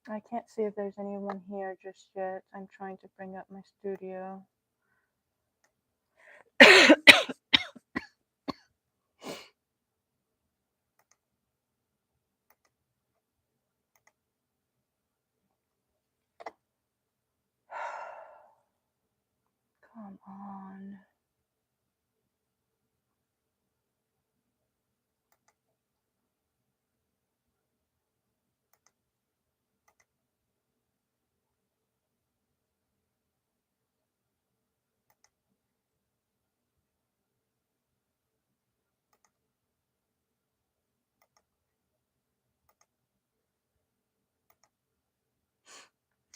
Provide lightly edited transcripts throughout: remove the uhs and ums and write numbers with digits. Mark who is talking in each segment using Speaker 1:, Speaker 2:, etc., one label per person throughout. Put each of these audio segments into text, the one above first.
Speaker 1: I can't see if there's anyone here just yet. I'm trying to bring up my studio. Come on.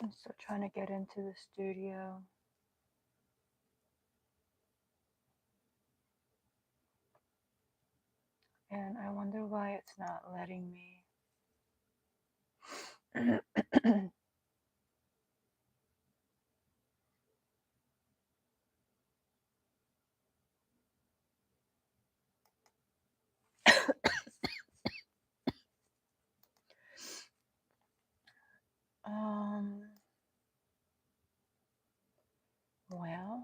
Speaker 1: I'm still trying to get into the studio. And I wonder why it's not letting me. um, well,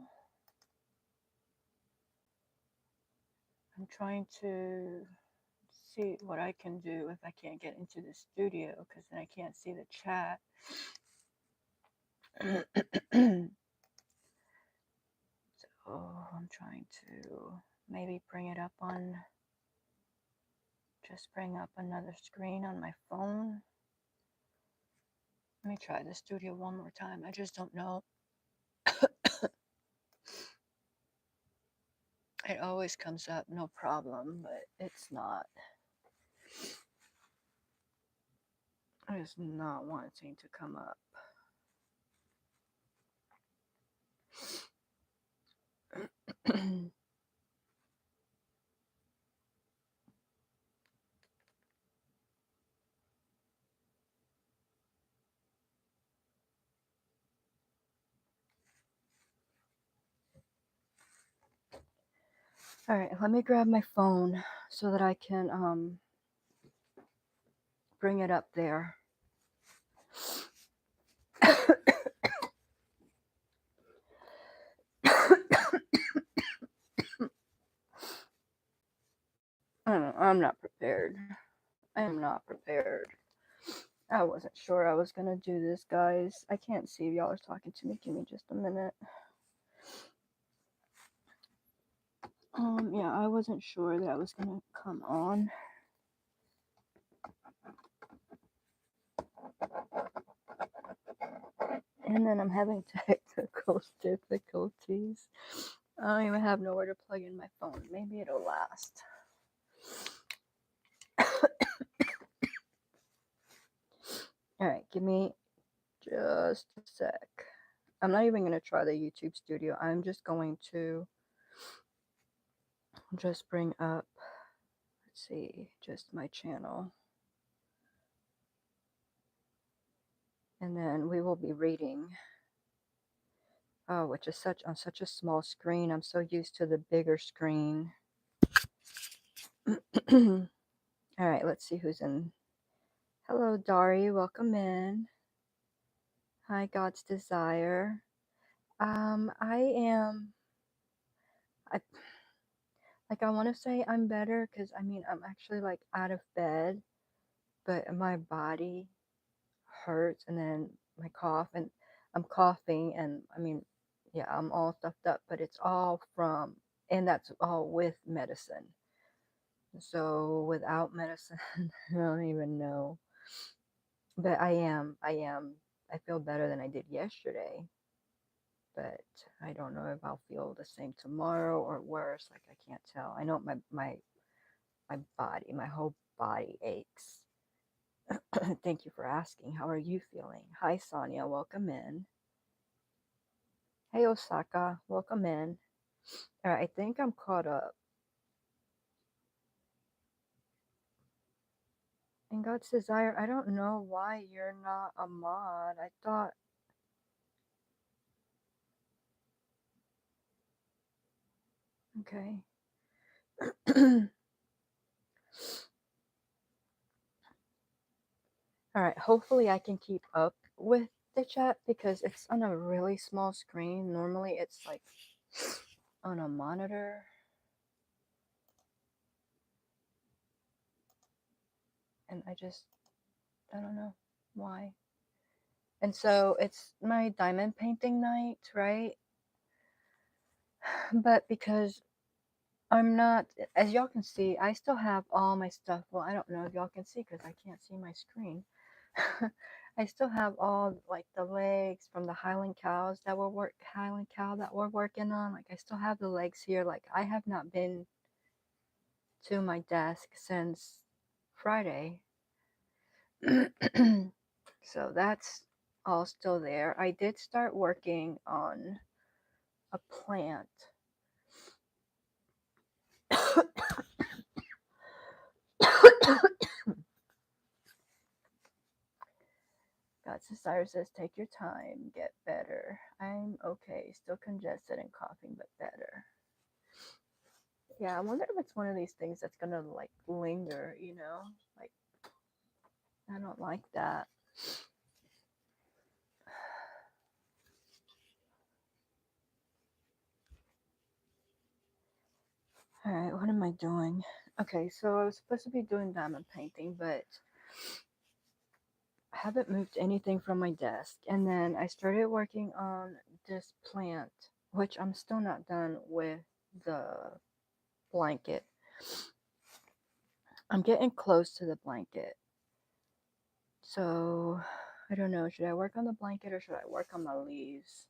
Speaker 1: I'm trying to see what I can do if I can't get into the studio, because then I can't see the chat. So I'm trying to maybe bring it up on, just bring up another screen on my phone. Let me try the studio one more time. I just don't know. It always comes up, no problem, but it's not. It's not wanting to come up. All right, let me grab my phone so that I can bring it up there. I'm not prepared. I am not prepared. I wasn't sure I was gonna do this, guys. I can't see if y'all are talking to me. Give me just a minute. Yeah, I wasn't sure that I was gonna come on. And then I'm having technical difficulties. I don't even have nowhere to plug in my phone. Maybe it'll last. Alright, give me just a sec. I'm not even going to try the YouTube studio. I'm just going to just bring up, let's see, just my channel. And then we will be reading. Oh, which is on such a small screen. I'm so used to the bigger screen. All right, let's see who's in. Hello, Dari. Welcome in. Hi, God's Desire. I want to say I'm better because I'm actually like out of bed, but my body hurts and then my cough and I'm coughing and yeah, I'm all stuffed up, but it's all from, and that's all with medicine. So without medicine, I don't even know. But I feel better than I did yesterday. But I don't know if I'll feel the same tomorrow or worse. Like I can't tell. I know my body, my whole body aches. Thank you for asking. How are you feeling? Hi, Sonia. Welcome in. Hey, Osaka. Welcome in. All right, I think I'm caught up. And God's Desire, I don't know why you're not a mod. I thought. Okay. Alright, hopefully I can keep up with the chat because it's on a really small screen. Normally it's like on a monitor. And I don't know why. And so it's my diamond painting night, right? But because I'm not, as y'all can see, I still have all my stuff. Well, I don't know if y'all can see because I can't see my screen. I still have all like the legs from the Highland cows that Highland cow that we're working on. Like I still have the legs here. Like I have not been to my desk since Friday. So that's all still there. I did start working on a plant. God, Cyrus says, take your time, get better. I'm okay, still congested and coughing, but better. Yeah, I wonder if it's one of these things that's gonna like linger, you know? Like, I don't like that. Alright, what am I doing? Okay, so I was supposed to be doing diamond painting, but I haven't moved anything from my desk. And then I started working on this plant, which I'm still not done with the blanket. I'm getting close to the blanket. So, I don't know. Should I work on the blanket or should I work on the leaves?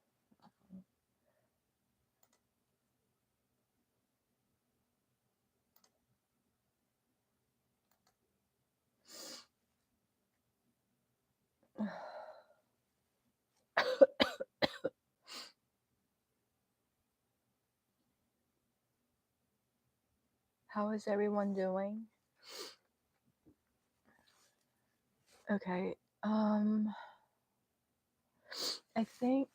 Speaker 1: How is everyone doing? Okay. I think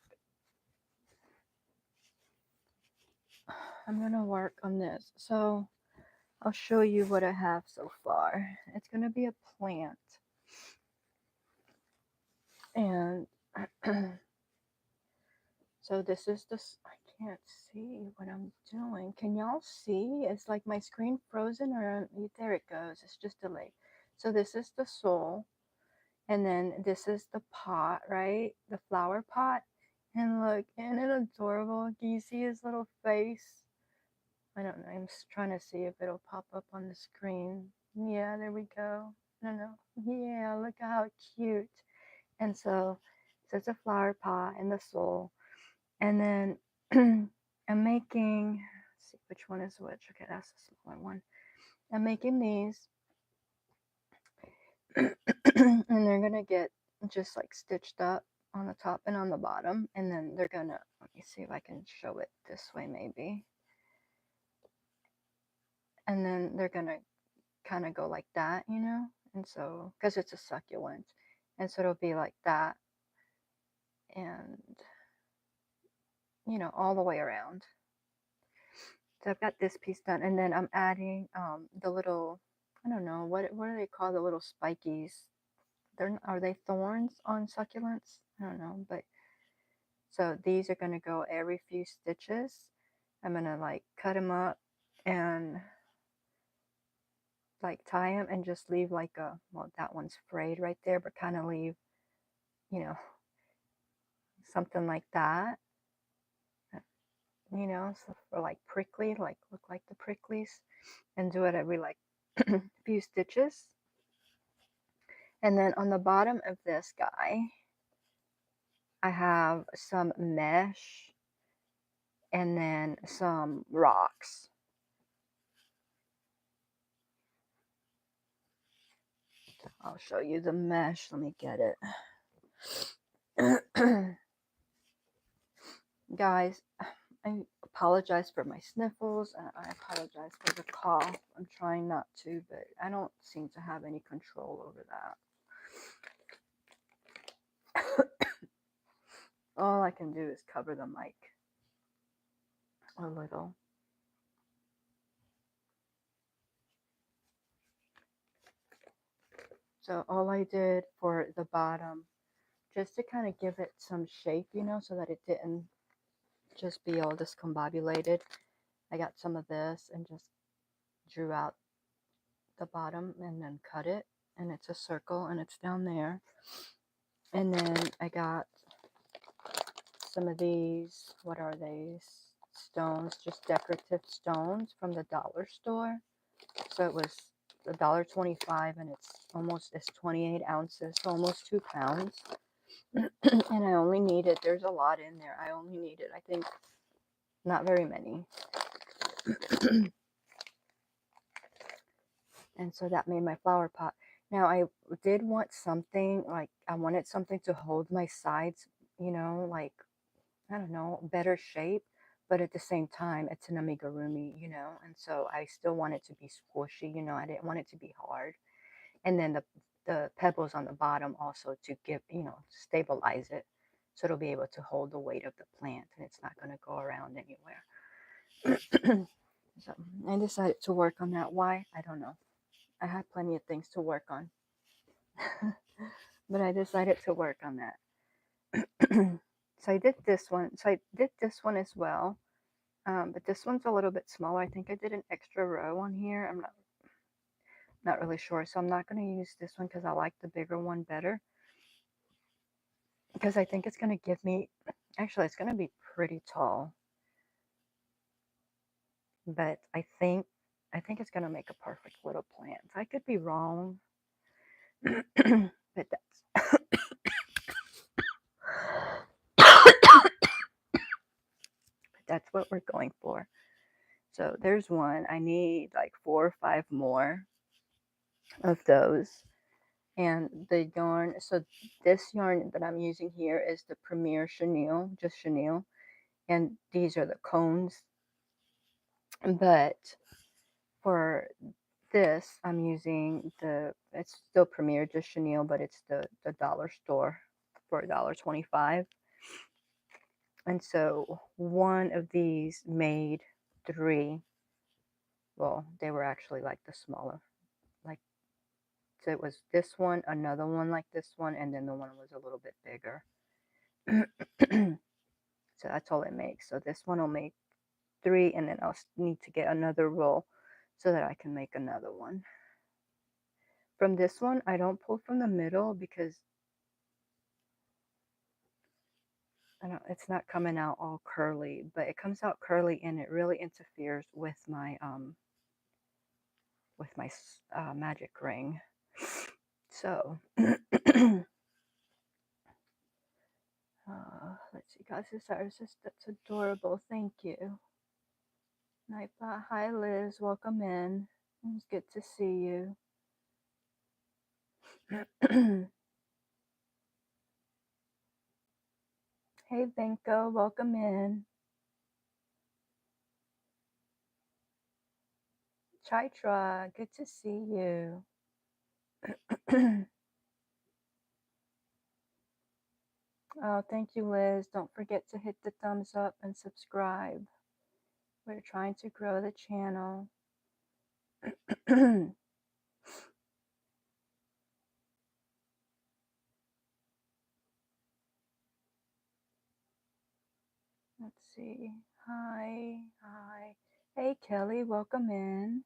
Speaker 1: I'm gonna work on this. So, I'll show you what I have so far. It's gonna be a plant. And so this is this. I can't see what I'm doing. Can y'all see? It's like my screen frozen or there it goes. It's just delayed. So this is the soul. And then this is the pot, right? The flower pot. And look, isn't it adorable? Can you see his little face? I don't know. I'm just trying to see if it'll pop up on the screen. Yeah, there we go. No. Yeah, look how cute. And so it's a flower pot and the soul. And then I'm making, let's see which one is which. Okay, that's the smaller one. I'm making these. And they're gonna get just like stitched up on the top and on the bottom. And then they're gonna, let me see if I can show it this way maybe. And then they're gonna kind of go like that, you know? And so, because it's a succulent. And so it'll be like that. And, you know, all the way around. So I've got this piece done. And then I'm adding the little, I don't know, what do they call the little spikies? Are they thorns on succulents? I don't know. But so these are going to go every few stitches. I'm going to like cut them up and like tie them and just leave like a, well, that one's frayed right there, but kind of leave, you know, something like that, you know, so for like prickly, like look like the pricklies, and do it every like few stitches. And then on the bottom of this guy, I have some mesh and then some rocks. I'll show you the mesh. Let me get it. Guys, I apologize for my sniffles and I apologize for the cough. I'm trying not to, but I don't seem to have any control over that. All I can do is cover the mic a little. So all I did for the bottom, just to kind of give it some shape, you know, so that it didn't just be all discombobulated, I got some of this and just drew out the bottom and then cut it, and it's a circle and it's down there. And then I got some of these, what are these? Stones, just decorative stones from the dollar store. So it was $1.25 and it's 28 ounces, so almost 2 pounds. And I only needed, there's a lot in there. I only needed, I think, not very many. And so that made my flower pot. Now I did want something, like I wanted something to hold my sides, you know, like, I don't know, better shape. But at the same time, it's an amigurumi, you know, and so I still want it to be squishy, you know, I didn't want it to be hard. And then the pebbles on the bottom also to give, you know, stabilize it. So it'll be able to hold the weight of the plant and it's not going to go around anywhere. So I decided to work on that. Why? I don't know. I had plenty of things to work on. But I decided to work on that. So I did this one. So I did this one as well. But this one's a little bit smaller. I think I did an extra row on here. I'm not really sure. So I'm not going to use this one because I like the bigger one better. Because I think it's going to give me, actually it's going to be pretty tall. But I think it's going to make a perfect little plant. I could be wrong. But that's what we're going for. So there's one. I need like 4 or 5 more of those. And the yarn, so this yarn that I'm using here is the Premier Chenille, just chenille. And these are the cones. But for this, I'm using it's still Premier, just chenille, but it's the dollar store for $1.25. And so one of these made 3. Well, they were actually like the smaller, like, so it was this one, another one like this one, and then the one was a little bit bigger. So that's all it makes. So this one will make 3, and then I'll need to get another roll so that I can make another one. From this one, I don't pull from the middle because I don't, it's not coming out all curly, but it comes out curly and it really interferes with my magic ring. So let's see, guys, this artist, that's adorable. Thank you. Nightbot, hi Liz, welcome in. It's good to see you. Hey Benko, welcome in. Chaitra, good to see you. Oh, thank you, Liz. Don't forget to hit the thumbs up and subscribe. We're trying to grow the channel. Let's see. Hi. Hey, Kelly, welcome in.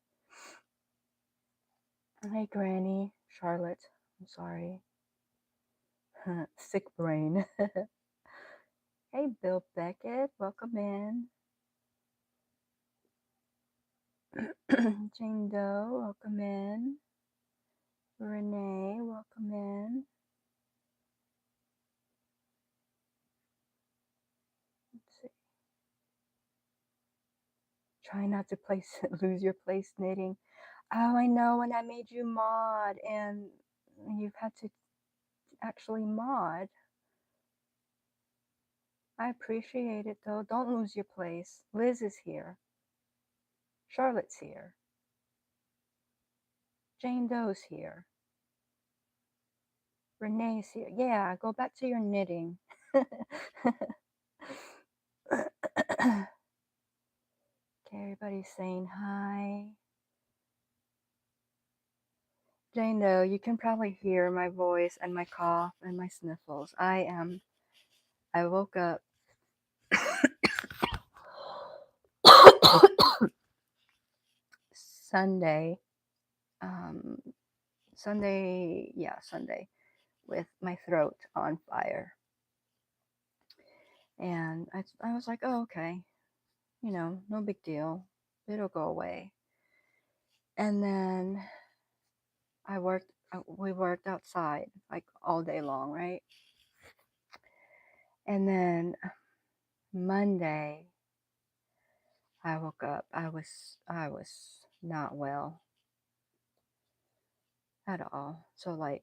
Speaker 1: Hey, Granny. Charlotte, I'm sorry. Sick brain. Hey, Bill Beckett, welcome in. Jane Doe, welcome in. Renee, welcome in. Let's see. Try not to lose your place knitting. Oh, I know, when I made you mod and you've had to actually mod. I appreciate it though. Don't lose your place. Liz is here. Charlotte's here. Jane Doe's here. Renee's here. Yeah, go back to your knitting. Okay, everybody's saying hi. Jane, though, you can probably hear my voice and my cough and my sniffles. I woke up Sunday, um, Sunday, with my throat on fire. And I was like, oh, okay, no big deal. It'll go away. And then we worked outside like all day long, right? And then Monday, I woke up. I was not well at all. So like,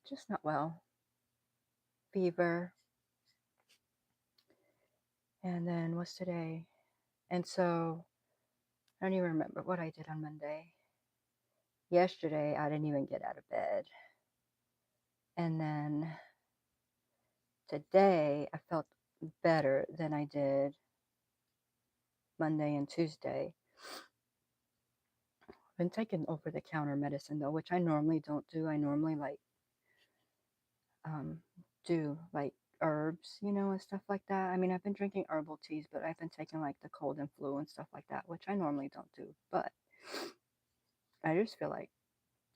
Speaker 1: just not well. Fever. And then what's today? And so I don't even remember what I did on Monday. Yesterday, I didn't even get out of bed. And then today, I felt better than I did Monday and Tuesday. I've been taking over the counter medicine though, which I normally don't do. I normally like um, do like herbs, and stuff like that. I mean, I've been drinking herbal teas, but I've been taking like the cold and flu and stuff like that, which I normally don't do. But I just feel like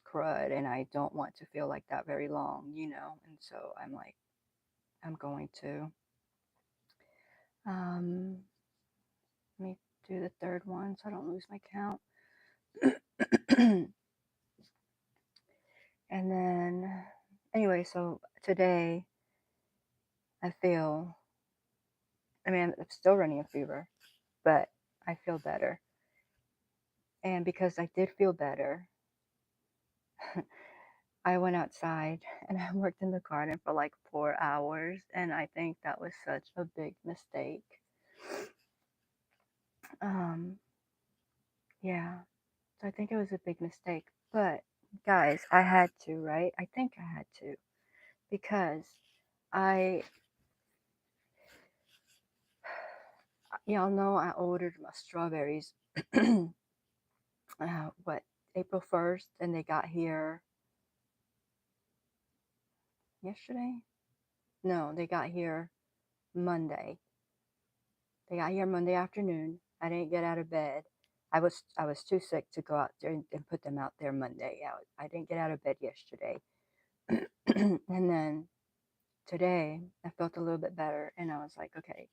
Speaker 1: crud, and I don't want to feel like that very long. And so I'm like, I'm going to. Let me do the third one so I don't lose my count. And then, anyway, so today I feel, I mean, I'm still running a fever, but I feel better. And because I did feel better, I went outside and I worked in the garden for like 4 hours. And I think that was such a big mistake. Um, yeah, so I think it was a big mistake. But guys, I had to, right? I think I had to because I, y'all know I ordered my strawberries, what, April 1st, and they got here yesterday? No, they got here Monday. They got here Monday afternoon. I didn't get out of bed. I was too sick to go out there and put them out there Monday. I didn't get out of bed yesterday. And then today I felt a little bit better and I was like, okay,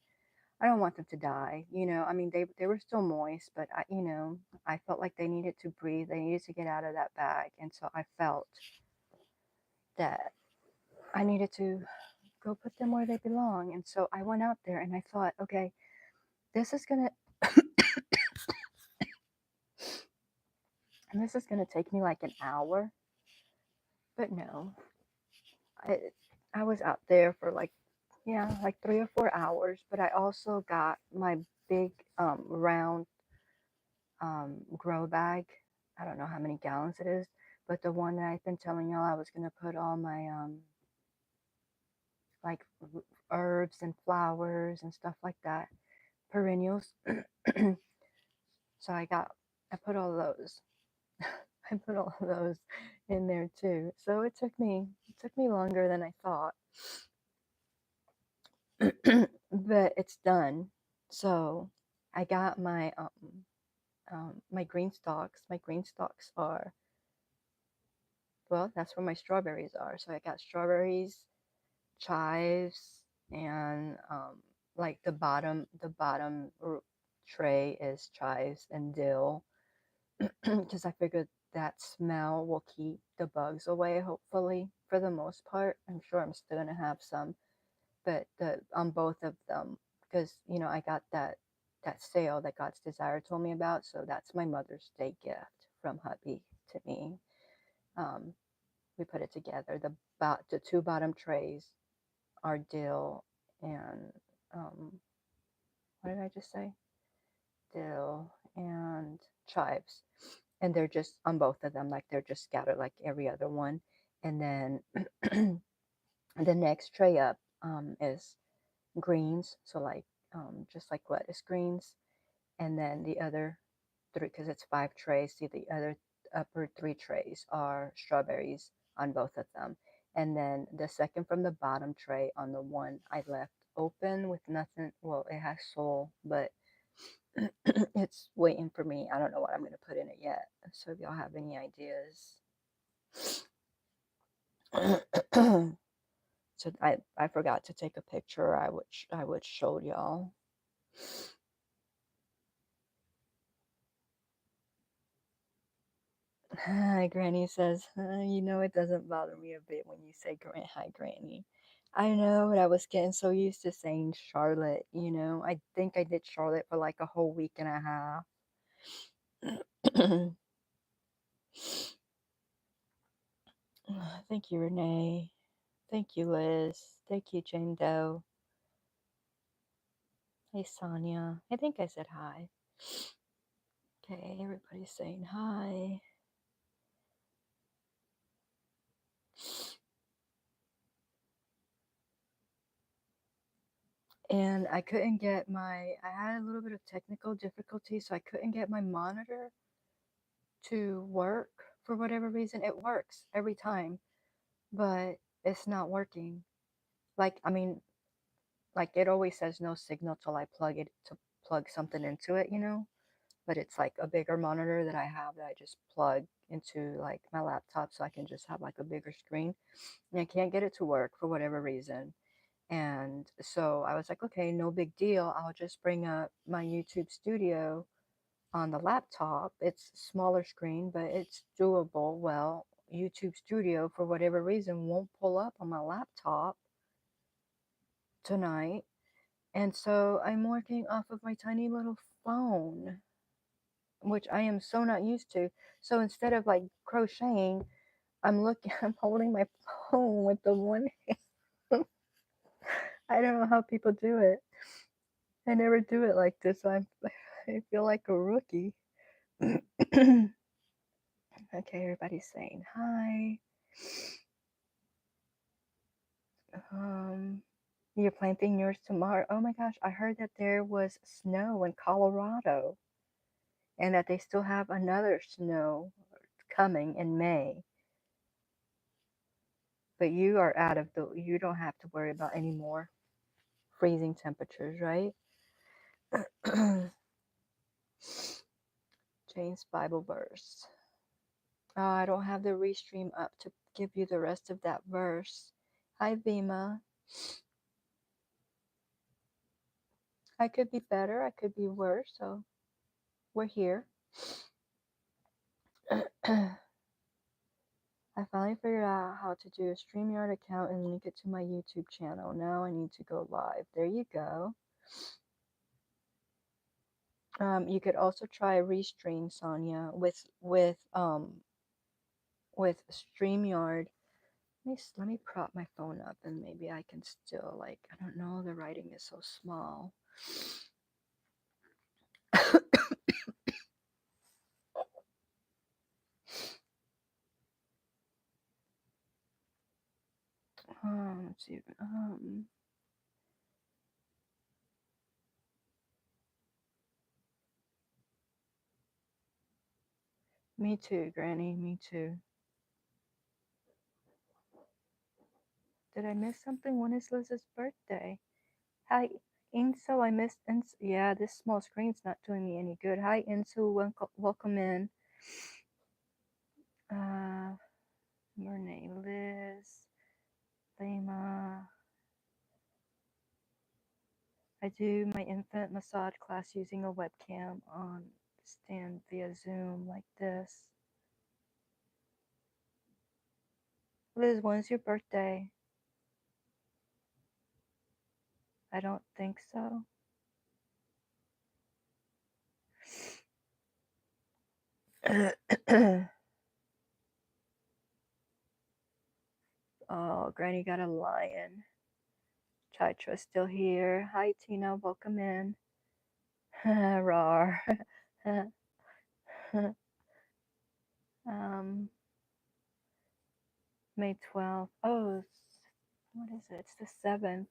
Speaker 1: I don't want them to die. I mean, they were still moist, but I felt like they needed to breathe. They needed to get out of that bag. And so I felt that I needed to go put them where they belong. And so I went out there and I thought, okay, this is going to, and this is going to take me like an hour. But no, I, I was out there for like, yeah, like 3 or 4 hours. But I also got my big round grow bag. I don't know how many gallons it is, but the one that I've been telling y'all I was going to put all my like herbs and flowers and stuff like that, perennials. So I put all those. I put all of those in there too. So it took me longer than I thought. But it's done. So I got my green stalks. My green stalks are, well, that's where my strawberries are. So I got strawberries, chives, and like the bottom tray is chives and dill, because I figured that smell will keep the bugs away, hopefully, for the most part. I'm sure I'm still gonna have some, but the on both of them, because I got that sale that God's Desire told me about, so that's my Mother's Day gift from hubby to me. Um, we put it together. The two bottom trays are dill and what did I just say? Dill and chives, and they're just on both of them, like they're just scattered like every other one. And then the next tray up is greens, so like just like lettuce greens, and then the other three, because it's 5 trays. See, the other upper 3 trays are strawberries on both of them. And then the second from the bottom tray on the one I left open with nothing. Well, it has soul, but it's waiting for me. I don't know what I'm going to put in it yet. So if y'all have any ideas. So I forgot to take a picture. I would show y'all. Hi, Granny says, you know it doesn't bother me a bit when you say hi, Granny. I know, but I was getting so used to saying Charlotte, you know. I think I did Charlotte for like a whole week and a half. Thank you, Renee. Thank you, Liz. Thank you, Jane Doe. Hey, Sonia. I think I said hi. Okay, everybody's saying hi. And I couldn't get I had a little bit of technical difficulty, so I couldn't get my monitor to work for whatever reason. It works every time, but it's not working. Like, I mean, like it always says no signal till I plug something into it, you know? But it's like a bigger monitor that I have that I just plug into like my laptop so I can just have like a bigger screen. And I can't get it to work for whatever reason. And so I was like, okay, no big deal. I'll just bring up my YouTube studio on the laptop. It's smaller screen, but it's doable. Well, YouTube Studio, for whatever reason, won't pull up on my laptop tonight. And so I'm working off of my tiny little phone, which I am so not used to. So instead of like crocheting, I'm holding my phone with the one hand. I don't know how people do it. I never do it like this. I feel like a rookie. Okay, everybody's saying hi. You're planting yours tomorrow. Oh my gosh, I heard that there was snow in Colorado and that they still have another snow coming in May. But you are you don't have to worry about any more freezing temperatures, right? Jane's Bible verse. Oh, I don't have the restream up to give you the rest of that verse. Hi, Bima. I could be better. I could be worse. So we're here. I finally figured out how to do a StreamYard account and link it to my YouTube channel. Now I need to go live. There you go. You could also try Restream, Sonia, with StreamYard. Let me prop my phone up and maybe I can still like I don't know. The writing is so small. Let's see. Me too, Granny. Me too. Did I miss something? When is Liz's birthday? Hi, Insu. I missed Insu. Yeah, this small screen's not doing me any good. Hi, Insu. Welcome in. Renee, Liz, Lema. I do my infant massage class using a webcam on stand via Zoom like this. Liz, when's your birthday? I don't think so. Oh, Granny got a lion. Chitra's still here. Hi, Tina. Welcome in. Rar. May 12th. Oh, what is it? It's the 7th.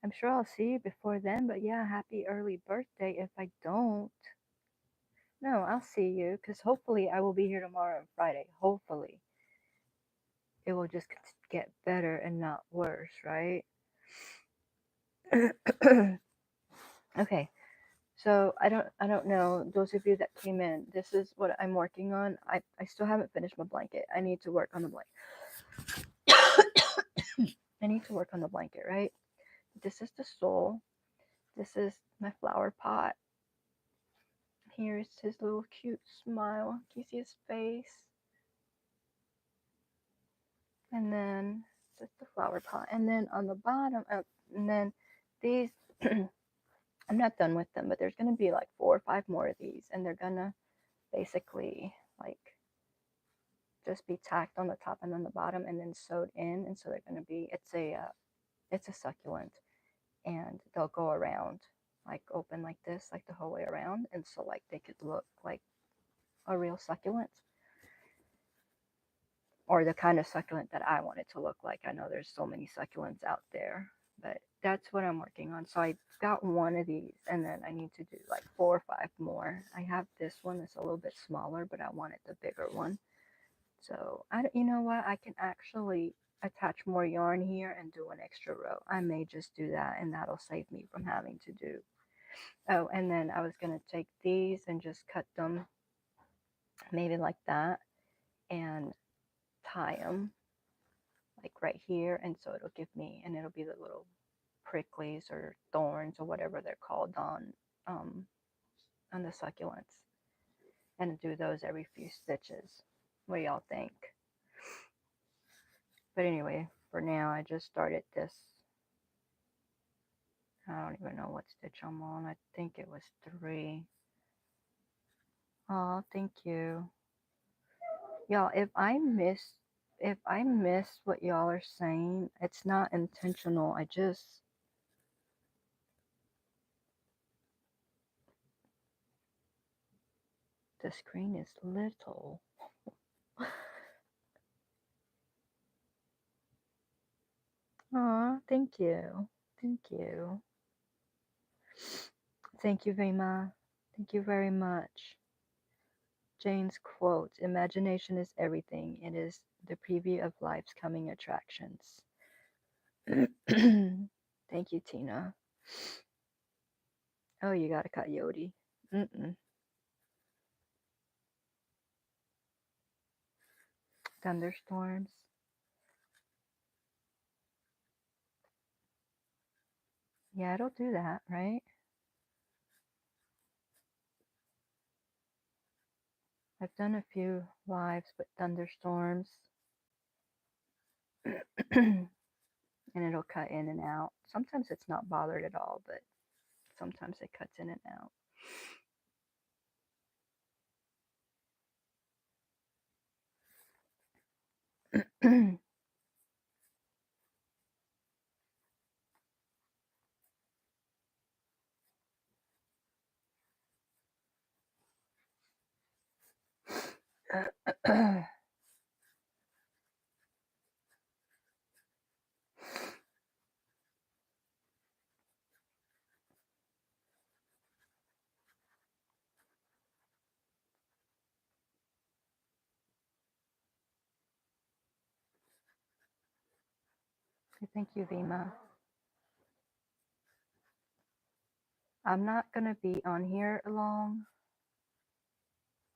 Speaker 1: I'm sure I'll see you before then, but yeah, happy early birthday if I don't. No, I'll see you because hopefully I will be here tomorrow and Friday. Hopefully it will just get better and not worse, right? Okay. So I don't know those of you that came in. This is what I'm working on. I still haven't finished my blanket. I need to work on the blanket. I need to work on the blanket, right? This is the sole. This is my flower pot. Here's his little cute smile. Can you see his face? And then that's the flower pot. And then on the bottom, and then these, I'm not done with them, but there's going to be like 4 or 5 more of these, and they're going to basically like just be tacked on the top and on the bottom and then sewed in. And so they're going to be, it's a succulent, and they'll go around like open like this, like the whole way around. And so like they could look like a real succulent, or the kind of succulent that I want it to look like. I know there's so many succulents out there, but that's what I'm working on. So I got one of these, and then I need to do like 4 or 5 more. I have this one that's a little bit smaller, but I wanted the bigger one. So you know what? I can actually attach more yarn here and do an extra row. I may just do that, and that'll save me from having to do. Oh, and then I was gonna take these and just cut them maybe like that and tie them like right here, and so it'll give me, and it'll be the little pricklies or thorns or whatever they're called um on the succulents, and do those every few stitches. What do y'all think? But anyway, for now I just started this. I don't even know what stitch I'm on. I think it was 3. Oh, thank you. Y'all, if I miss what y'all are saying, it's not intentional. The screen is little. Aw, thank you. Thank you. Thank you, Vema. Thank you very much. Jane's quote, imagination is everything. It is the preview of life's coming attractions. Thank you, Tina. Oh, you got a coyote. Mm-mm. Thunderstorms. Yeah, it'll do that, right? I've done a few lives with thunderstorms. And it'll cut in and out. Sometimes it's not bothered at all, but sometimes it cuts in and out. Thank you, Vima. I'm not going to be on here long.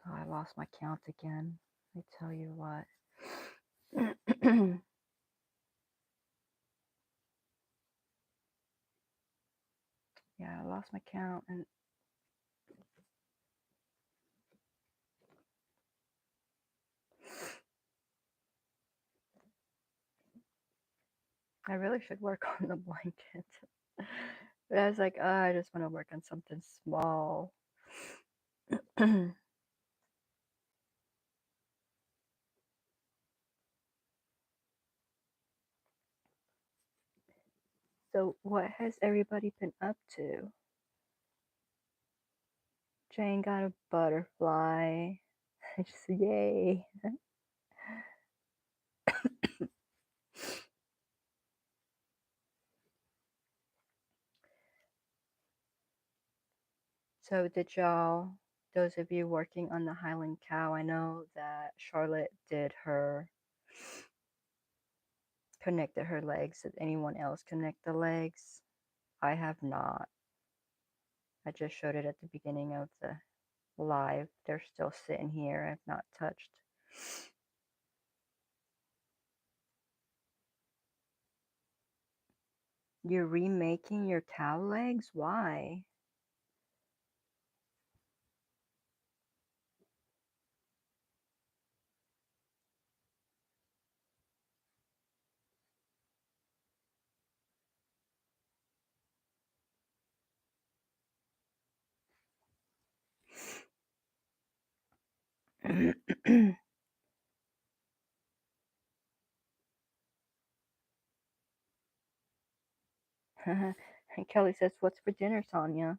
Speaker 1: Oh, I lost my count again. Let me tell you what. Yeah, I lost my count, and I really should work on the blanket. But I was like, oh, I just want to work on something small. So, what has everybody been up to? Jane got a butterfly. Just yay. So, did y'all those of you working on the Highland cow, I know that Charlotte did connected her legs. Did anyone else connect the legs? I have not. I just showed it at the beginning of the live. They're still sitting here. I've not touched. You're remaking your cow legs? Why? And Kelly says, "What's for dinner, Sonia?"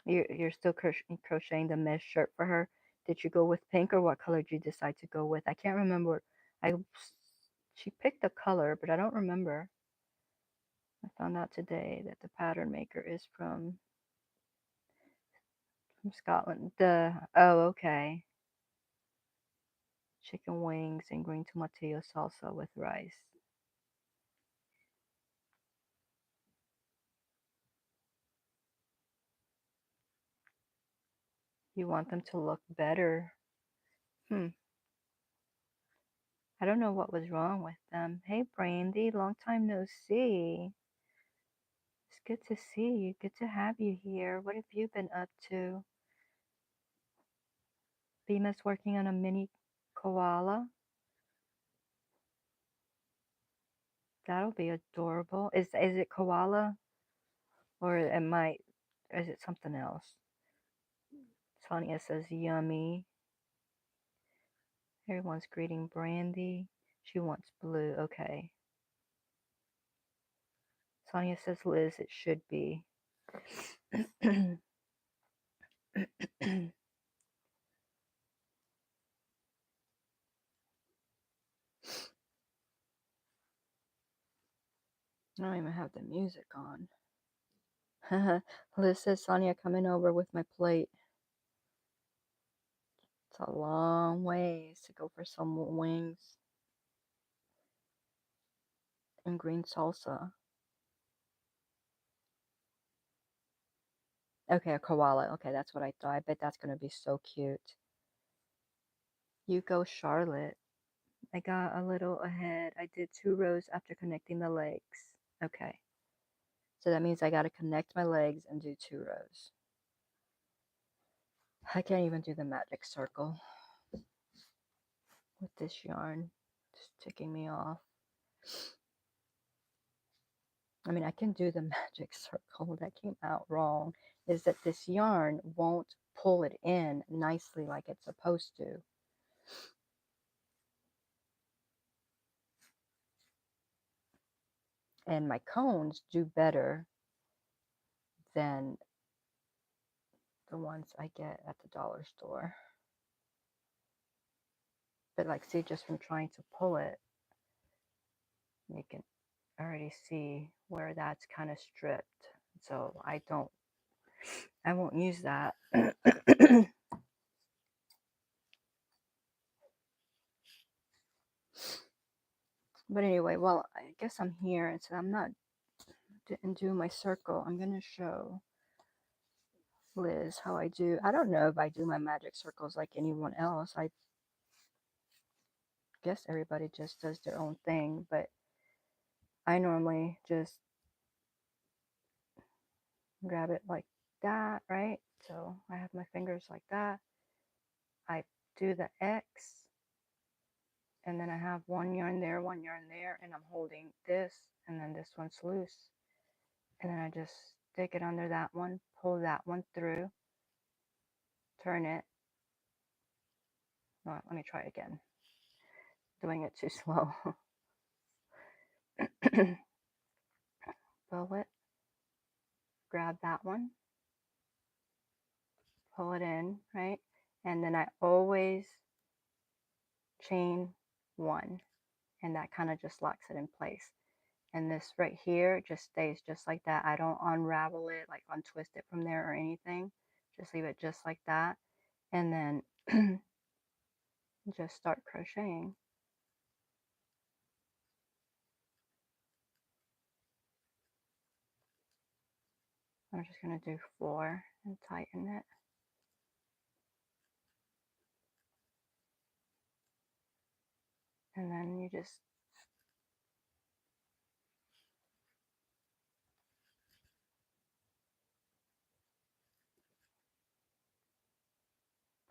Speaker 1: You're still crocheting the mesh shirt for her. Did you go with pink, or what color did you decide to go with? I can't remember. I She picked a color, but I don't remember. I found out today that the pattern maker is from Scotland. Okay. Chicken wings and green tomatillo salsa with rice. You want them to look better. I don't know what was wrong with them. Hey, Brandy, long time no see. It's good to see you. Good to have you here. What have you been up to? Bemis working on a mini koala. That'll be adorable. Is it koala, or is it something else? Sonia says yummy. Everyone's greeting Brandy. She wants blue. Okay. Sonia says Liz, it should be. I don't even have the music on. Liz says, Sonia, coming over with my plate. It's a long ways to go for some wings and green salsa. Okay, a koala. Okay, that's what I thought. I bet that's going to be so cute. You go, Charlotte. I got a little ahead. I did 2 rows after connecting the legs. Okay. So that means I got to connect my legs and do 2 rows. I can't even do the magic circle with this yarn. It's ticking me off. I mean, I can do the magic circle. That came out wrong. Is that this yarn won't pull it in nicely like it's supposed to. And my cones do better than the ones I get at the dollar store. But like, see, just from trying to pull it, you can already see where that's kind of stripped. So I won't use that. But anyway, well, I guess I'm here, and so didn't do my circle. I'm gonna show Liz how I do. I don't know if I do my magic circles like anyone else. I guess everybody just does their own thing, but I normally just grab it like that, right? So I have my fingers like that. I do the X, and then I have one yarn there, and I'm holding this, and then this one's loose. And then I just stick it under that one, pull that one through, turn it. Oh, let me try again. Doing it too slow. Pull it, grab that one, pull it in, right? And then I always chain one, and that kind of just locks it in place. And this right here just stays just like that. I don't unravel it, like untwist it from there or anything. Just leave it just like that. And then just start crocheting. I'm just going to do 4 and tighten it. And then you just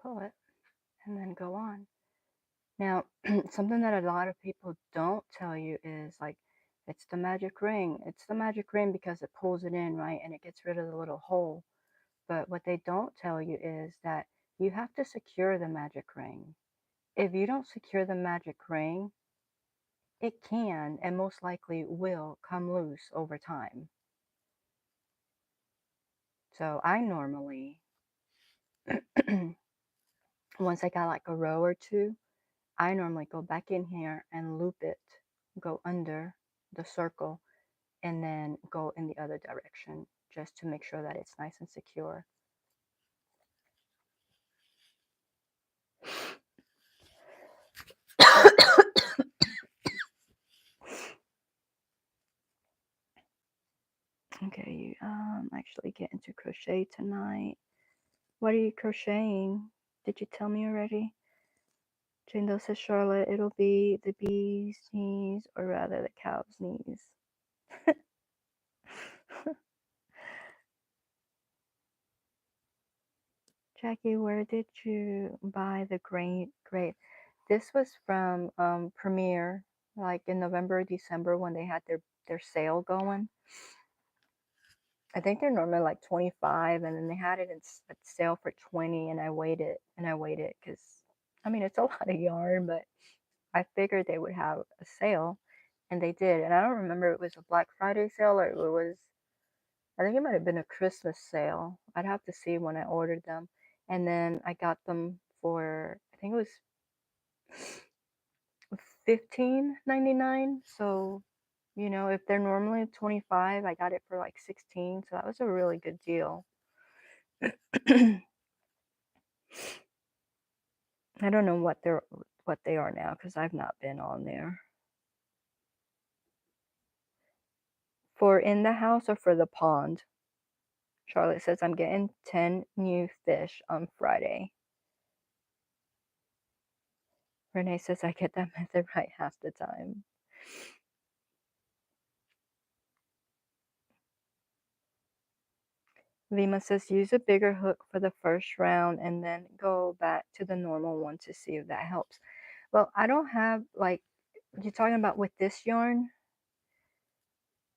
Speaker 1: pull it and then go on. Now, something that a lot of people don't tell you is like, it's the magic ring. It's the magic ring because it pulls it in, right? And it gets rid of the little hole. But what they don't tell you is that you have to secure the magic ring. If you don't secure the magic ring, it can and most likely will come loose over time. So I normally, once I got like a row or two, I normally go back in here and loop it, go under the circle, and then go in the other direction just to make sure that it's nice and secure. Okay, you actually get into crochet tonight. What are you crocheting? Did you tell me already? Jane Doe says, Charlotte, it'll be the bee's knees, or rather the cow's knees. Jackie, where did you buy the grape? This was from Premier, like in November, December when they had their sale going. I think they're normally like 25, and then they had it at sale for 20, and I waited because I mean it's a lot of yarn, but I figured they would have a sale, and they did. And I don't remember if it was a Black Friday sale or it was, I think it might have been a Christmas sale. I'd have to see when I ordered them. And then I got them for, I think it was $15.99. So, you know, if they're normally 25, I got it for like 16. So that was a really good deal. I don't know what they are now because I've not been on there. For in the house or for the pond? Charlotte says, I'm getting 10 new fish on Friday. Renee says, I get that method right half the time. Lima says, use a bigger hook for the first round and then go back to the normal one to see if that helps. Well, I don't have, like, you're talking about with this yarn?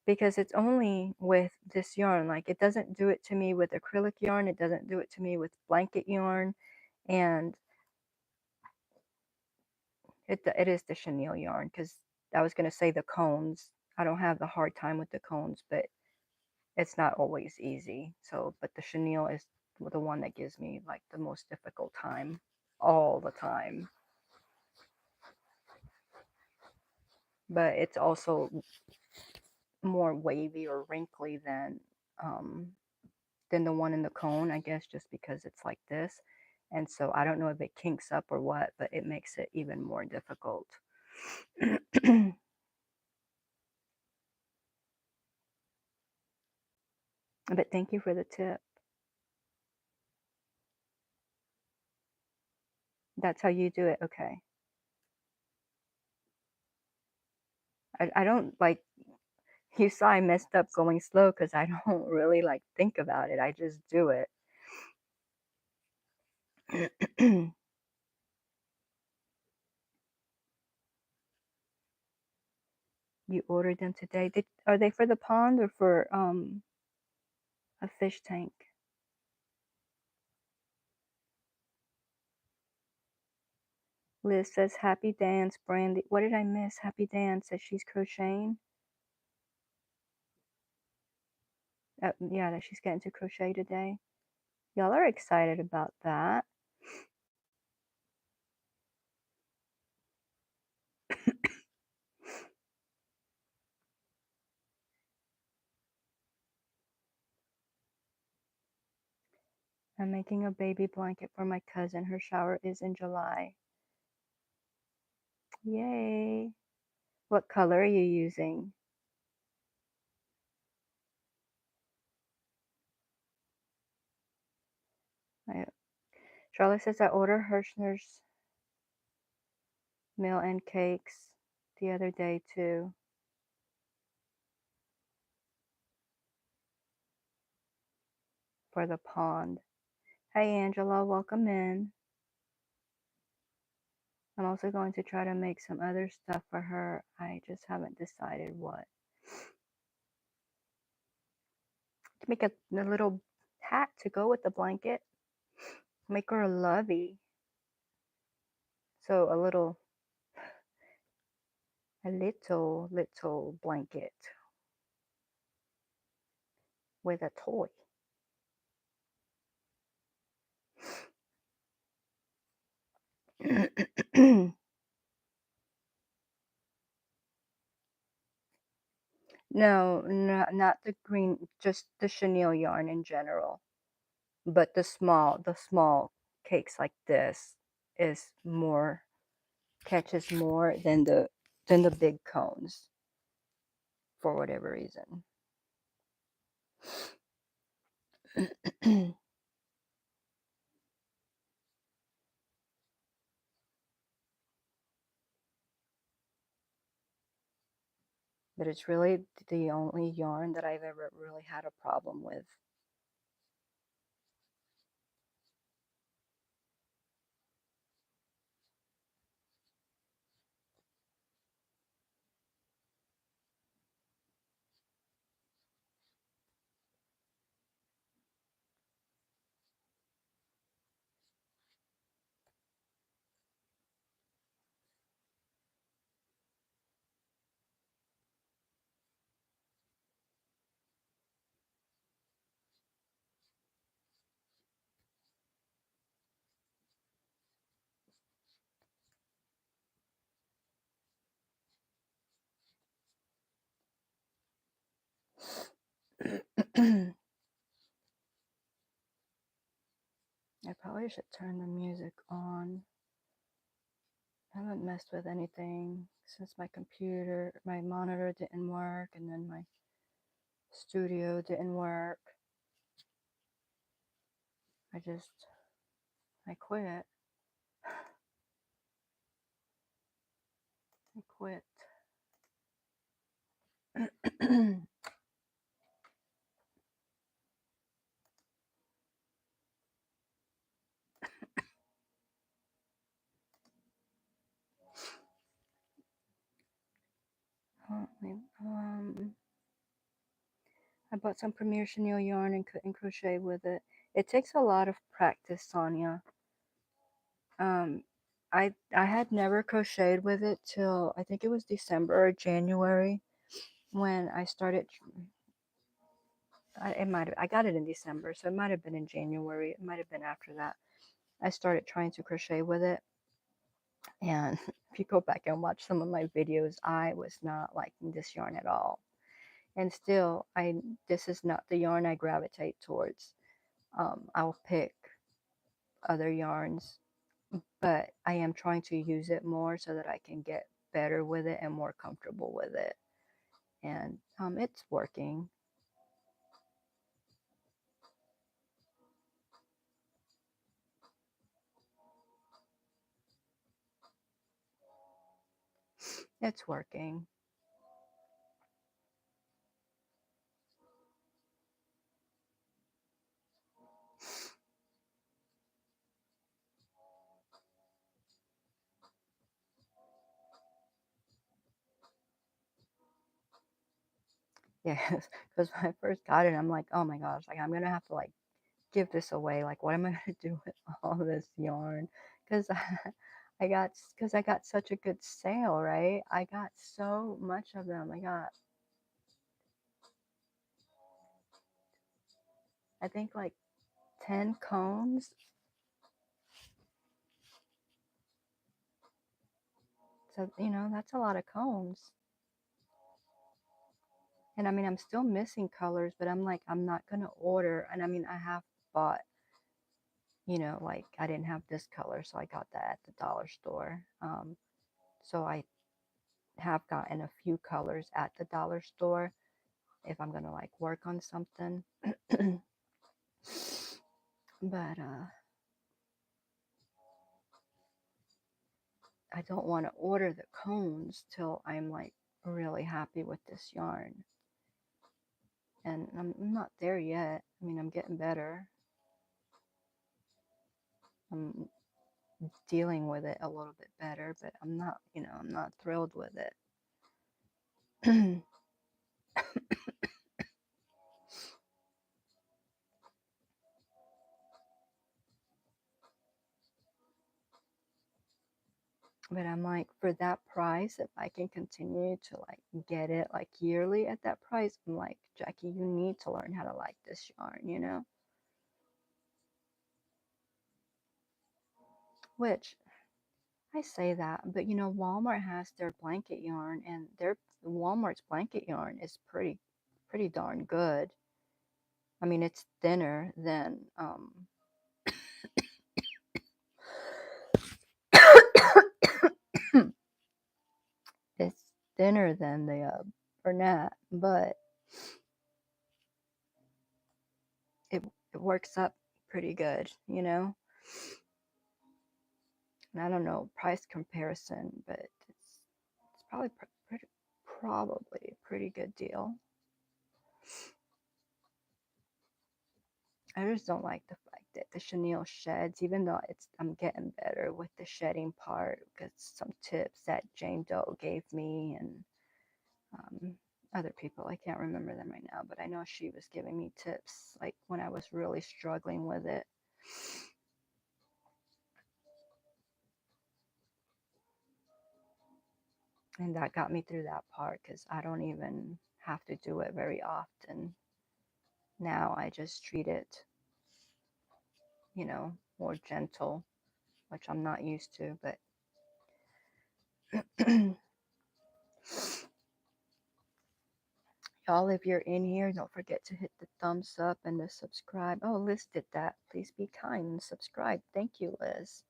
Speaker 1: Because it's only with this yarn. Like, it doesn't do it to me with acrylic yarn. It doesn't do it to me with blanket yarn. And it is the chenille yarn, because I was going to say the cones. I don't have the hard time with the cones, but it's not always easy. So, but the chenille is the one that gives me like the most difficult time all the time. But it's also more wavy or wrinkly than the one in the cone, I guess, just because it's like this. And so I don't know if it kinks up or what, but it makes it even more difficult. But thank you for the tip. That's how you do it. Okay. I don't like, you saw I messed up going slow because I don't really like think about it. I just do it. You ordered them today. Are they for the pond or for a fish tank? Liz says happy dance. Brandy, what did I miss? Happy dance says she's crocheting. Yeah, that she's getting to crochet today. Y'all are excited about that. I'm making a baby blanket for my cousin. Her shower is in July. Yay! What color are you using? Charlotte says I ordered Hirschner's meal and cakes the other day too for the pond. Hey Angela, welcome in. I'm also going to try to make some other stuff for her. I just haven't decided what. To make a little hat to go with the blanket. Make her a lovey. So a little blanket with a toy. No, not the green, just the chenille yarn in general. But the small cakes like this is more, catches more than the big cones for whatever reason. But it's really the only yarn that I've ever really had a problem with. I probably should turn the music on. I haven't messed with anything since my monitor didn't work, and then my studio didn't work. I quit. I quit. I bought some Premier Chenille yarn and couldn't crochet with it. It takes a lot of practice, Sonia. I had never crocheted with it till I think it was December or January when I started. I got it in December, so it might have been in January. It might have been after that. I started trying to crochet with it, and if you go back and watch some of my videos, I was not liking this yarn at all. And still, this is not the yarn I gravitate towards. I'll pick other yarns, but I am trying to use it more so that I can get better with it and more comfortable with it. And it's working. It's working. Yes, because when I first got it, I'm like, oh my gosh, like I'm gonna have to like give this away. Like, what am I gonna do with all this yarn? Because I got such a good sale, right? I got so much of them. I think like 10 cones. So, that's a lot of cones. And I mean, I'm still missing colors, but I'm like, I'm not gonna order. And I mean, I have bought you know, like I didn't have this color, so I got that at the dollar store. So I have gotten a few colors at the dollar store if I'm gonna like work on something. But I don't want to order the cones till I'm like really happy with this yarn. And I'm not there yet. I mean, I'm getting better. I'm dealing with it a little bit better, but I'm not, you know, I'm not thrilled with it. But I'm like, for that price, if I can continue to like get it like yearly at that price, I'm like, Jacquie, you need to learn how to like this yarn, you know? Which I say that, but you know, Walmart has their blanket yarn, and their Walmart's blanket yarn is pretty darn good. I mean, it's thinner than it's thinner than the Bernat, but it works up pretty good, you know. And I don't know price comparison, but it's probably probably a pretty good deal. I just don't like the fact that the chenille sheds, even though I'm getting better with the shedding part because some tips that Jane Doe gave me and other people. I can't remember them right now, but I know she was giving me tips like when I was really struggling with it. And that got me through that part because I don't even have to do it very often. Now I just treat it, you know, more gentle, which I'm not used to, but y'all, if you're in here, don't forget to hit the thumbs up and the subscribe. Oh, Liz did that. Please be kind and subscribe. Thank you, Liz.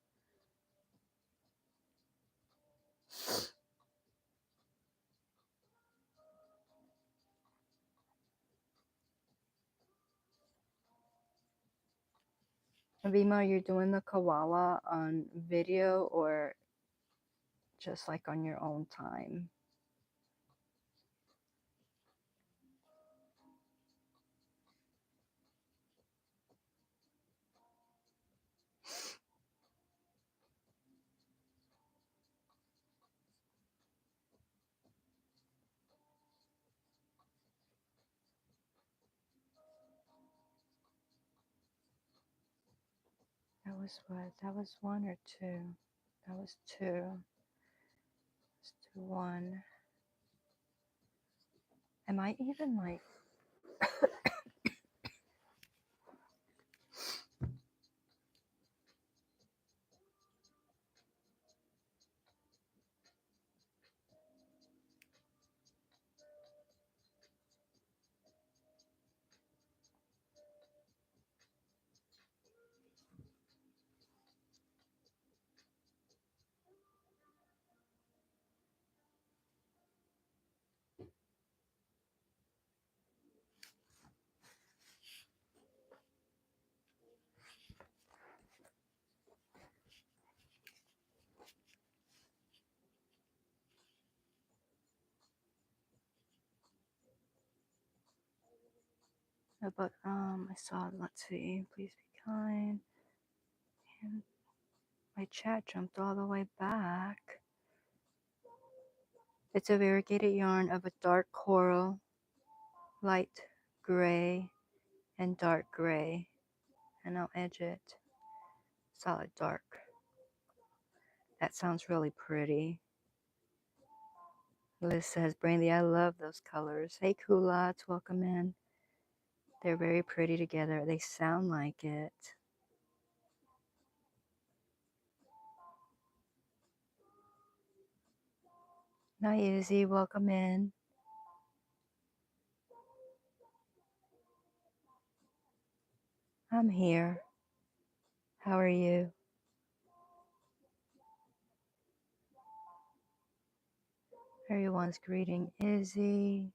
Speaker 1: Vima, you're doing the koala on video or just like on your own time? That was what? That was one or two? That was two. Let's do one. Am I even like... But I saw, let's see, please be kind. And my chat jumped all the way back. It's a variegated yarn of a dark coral, light gray, and dark gray. And I'll edge it solid dark. That sounds really pretty. Liz says, Brandy, I love those colors. Hey, culottes, welcome in. They're very pretty together. They sound like it. Naizi, welcome in. I'm here. How are you? Everyone's greeting Izzy.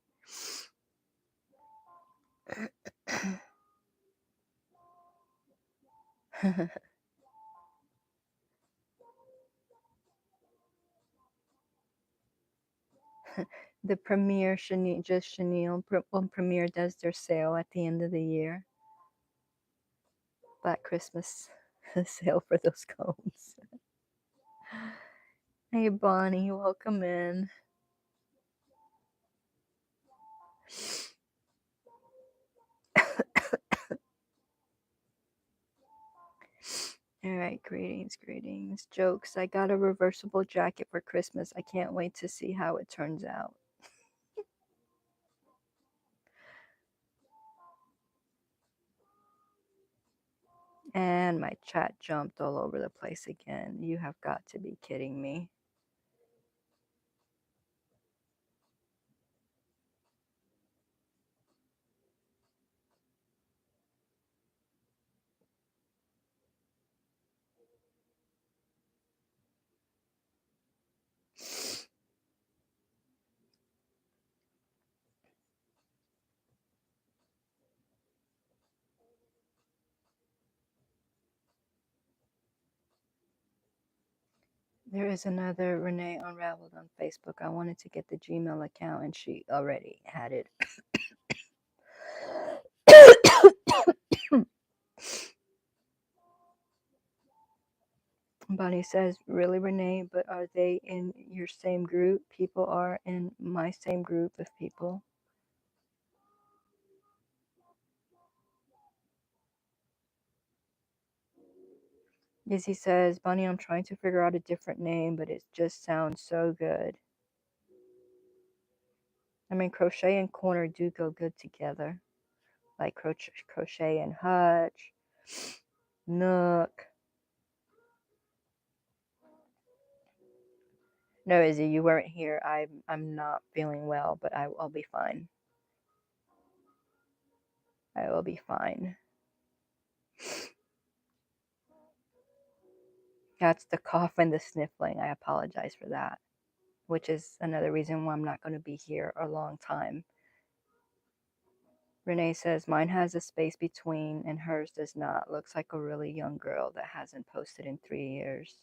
Speaker 1: The Premier, Chanel, when Premier does their sale at the end of the year. Black Christmas sale for those cones. Hey Bonnie, welcome in. Alright, greetings. Jokes. I got a reversible jacket for Christmas. I can't wait to see how it turns out. And my chat jumped all over the place again. You have got to be kidding me. There is another Renee Unraveled on Facebook. I wanted to get the Gmail account and she already had it. Bonnie says, really, Renee? But are they in your same group? People are in my same group of people. Izzy says, Bonnie, I'm trying to figure out a different name, but it just sounds so good. I mean, crochet and corner do go good together. Like crochet and hutch, nook. No, Izzy, you weren't here. I'm not feeling well, but I'll be fine. I will be fine. That's the cough and the sniffling. I apologize for that, which is another reason why I'm not going to be here a long time. Renee says, mine has a space between and hers does not. Looks like a really young girl that hasn't posted in 3 years.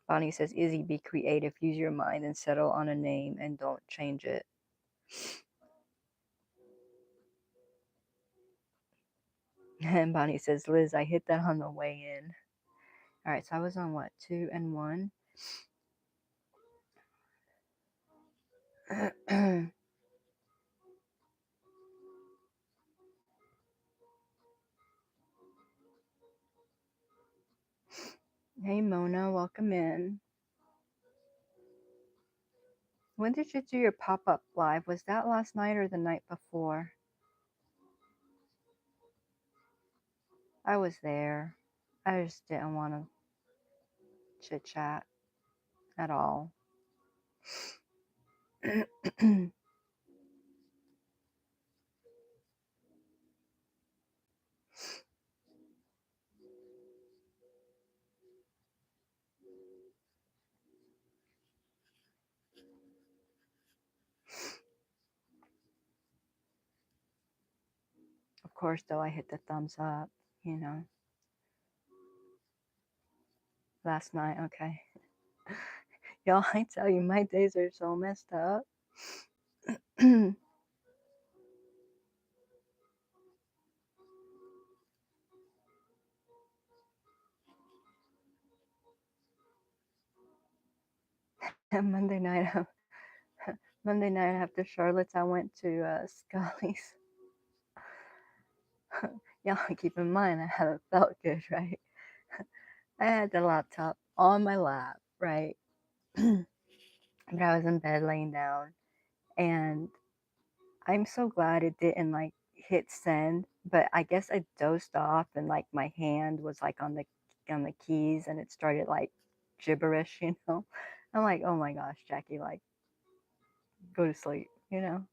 Speaker 1: Bonnie says, Izzy, be creative. Use your mind and settle on a name and don't change it. And Bonnie says, Liz, I hit that on the way in. All right, so I was on what, 2 and 1? Hey, Mona, welcome in. When did you do your pop-up live? Was that last night or the night before? I was there. I just didn't want to chit-chat at all. Of course, though, I hit the thumbs up, you know. Last night, okay. Y'all, I tell you, my days are so messed up. Monday night, Monday night after Charlotte's, I went to Scully's. Y'all, keep in mind, I haven't felt good, right? I had the laptop on my lap, right? But I was in bed laying down, and I'm so glad it didn't like hit send, but I guess I dozed off and like my hand was like on the keys and it started like gibberish, you know. I'm like, oh my gosh, Jacquie, like go to sleep, you know.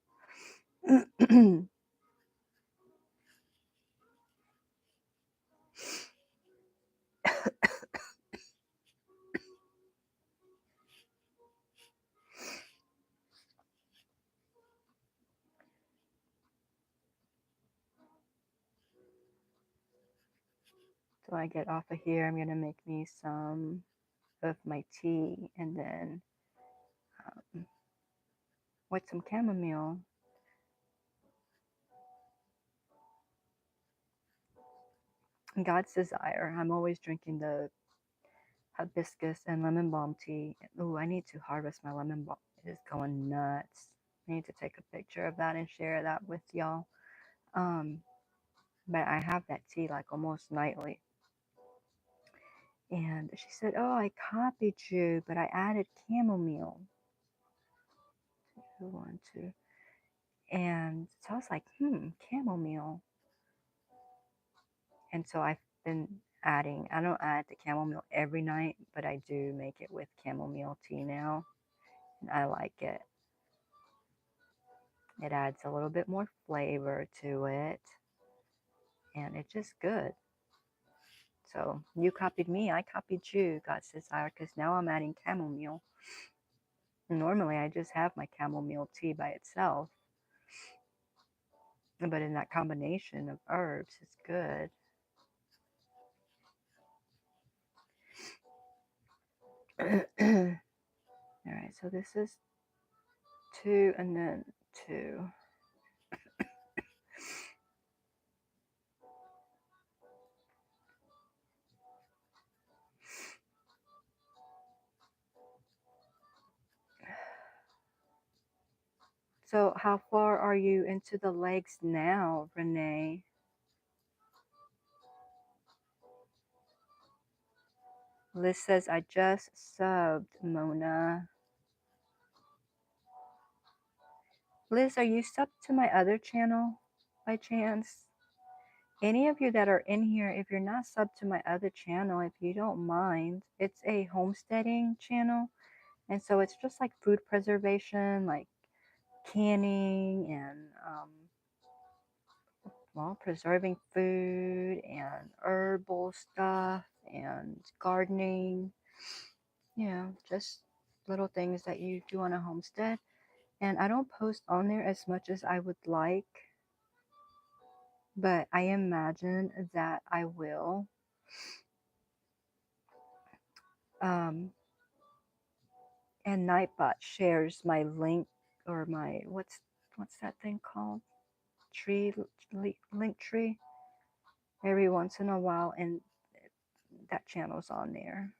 Speaker 1: So I get off of here, I'm gonna make me some of my tea, and then with some chamomile. God's desire. I'm always drinking the hibiscus and lemon balm tea. Ooh, I need to harvest my lemon balm. It is going nuts. I need to take a picture of that and share that with y'all. Um, but I have that tea like almost nightly. And she said, "Oh, I copied you, but I added chamomile." Who want to? And so I was like, chamomile. And so I've been adding, I don't add the chamomile every night, but I do make it with chamomile tea now. And I like it. It adds a little bit more flavor to it. And it's just good. So you copied me, I copied you, God's desire, because now I'm adding chamomile. Normally I just have my chamomile tea by itself. But in that combination of herbs, it's good. All right, so this is 2 and then 2. So how far are you into the legs now, Renee? Liz says, I just subbed, Mona. Liz, are you subbed to my other channel by chance? Any of you that are in here, if you're not subbed to my other channel, if you don't mind, it's a homesteading channel. And so it's just like food preservation, like canning and, well, preserving food and herbal stuff and gardening. You know, just little things that you do on a homestead. And I don't post on there as much as I would like, but I imagine that I will. And Nightbot shares my link, or my what's that thing called? Tree link tree every once in a while, and that channel's on there.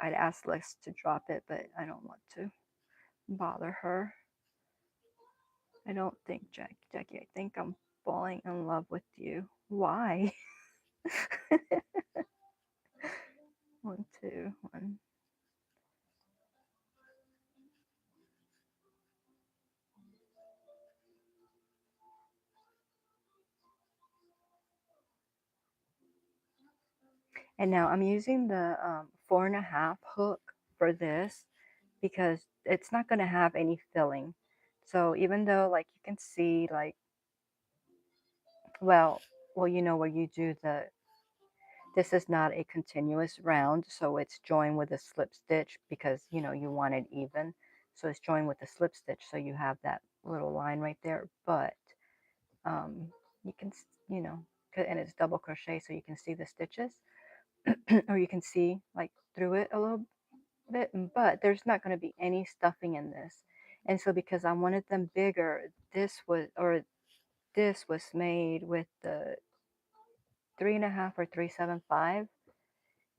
Speaker 1: I'd ask Liz to drop it, but I don't want to bother her. I don't think, Jackie, I think I'm falling in love with you. Why? 1, 2, 1. And now I'm using the 4.5 hook for this because it's not going to have any filling. So even though like you can see like, well, you know, where you do this is not a continuous round, so it's joined with a slip stitch because, you know, you want it even. So it's joined with a slip stitch, so you have that little line right there. But you can, you know, and it's double crochet, so you can see the stitches, or you can see like through it a little bit. But there's not going to be any stuffing in this, and so because I wanted them bigger, this was made with the 3.5 or 375.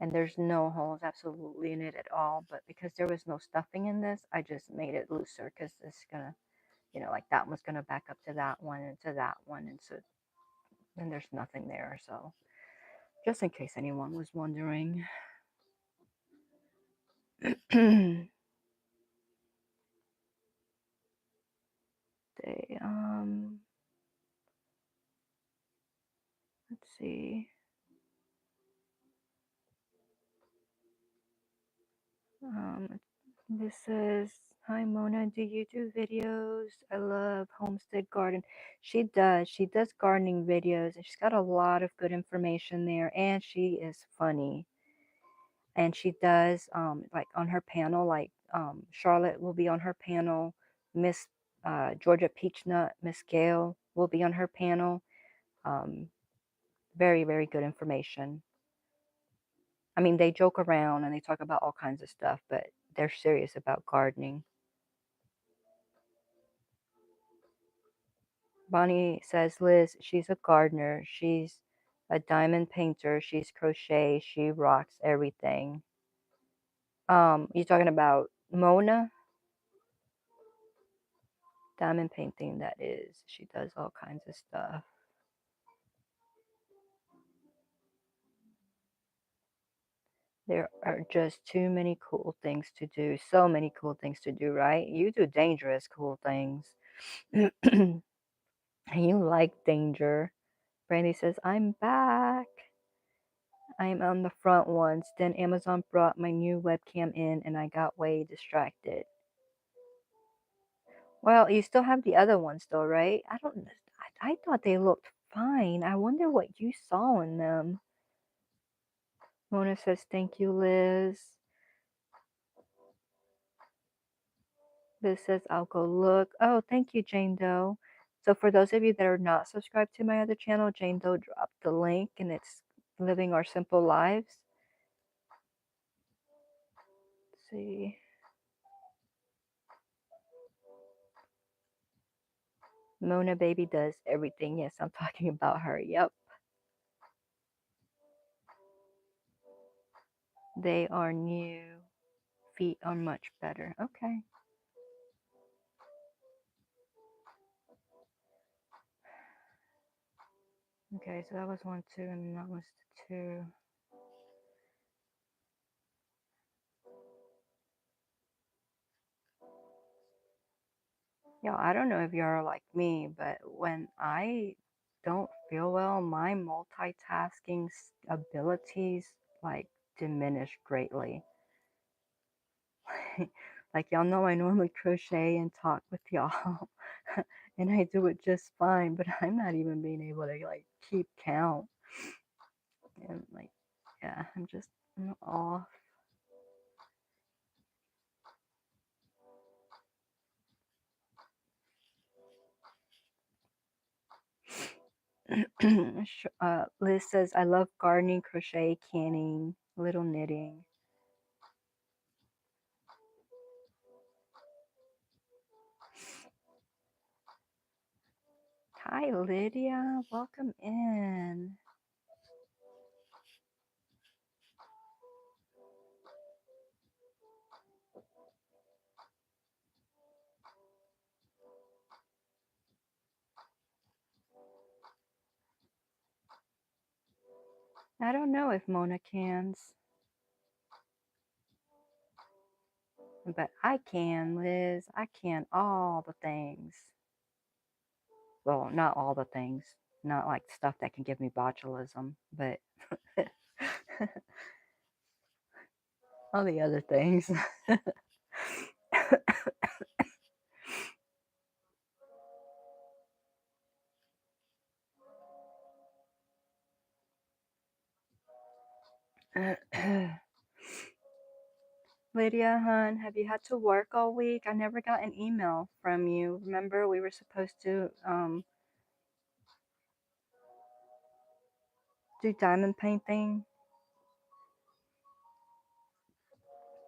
Speaker 1: And there's no holes absolutely in it at all. But because there was no stuffing in this, I just made it looser because it's gonna, you know, like that one's gonna back up to that one and to that one, and so then there's nothing there. So just in case anyone was wondering. They let's see. This says, "Hi Mona, do you do videos? I love Homestead Garden." She does. She does gardening videos, and she's got a lot of good information there, and she is funny. And she does like on her panel, like Charlotte will be on her panel, Miss Georgia Peachnut, Miss Gail will be on her panel. Very, very good information. I mean, they joke around and they talk about all kinds of stuff, but they're serious about gardening. Bonnie says, Liz, she's a gardener. She's a diamond painter. She's crochet. She rocks everything. You talking about Mona? Diamond painting, that is. She does all kinds of stuff. There are just too many cool things to do. So many cool things to do, right? You do dangerous cool things. You like danger. Brandy says, I'm back. I'm on the front once. Then Amazon brought my new webcam in and I got way distracted. Well, you still have the other ones though, right? I thought they looked fine. I wonder what you saw in them. Mona says, thank you, Liz. Liz says, I'll go look. Oh, thank you, Jane Doe. So for those of you that are not subscribed to my other channel, Jane Doe dropped the link and it's Living Our Simple Lives. Let's see. Mona Baby does everything. Yes, I'm talking about her. Yep. They are new. Feet are much better. Okay. Okay, so that was 1, 2, and that was 2. Y'all, I don't know if you're like me, but when I don't feel well, my multitasking abilities like diminish greatly. Like y'all know I normally crochet and talk with y'all and I do it just fine, but I'm not even being able to like keep count. And like, yeah, I'm off. Liz says, I love gardening, crochet, canning, little knitting. Hi, Lydia. Welcome in. I don't know if Mona cans, but I can, Liz. I can all the things. Well, not all the things. Not like stuff that can give me botulism, but all the other things. Lydia, hon, have you had to work all week? I never got an email from you. Remember, we were supposed to do diamond painting.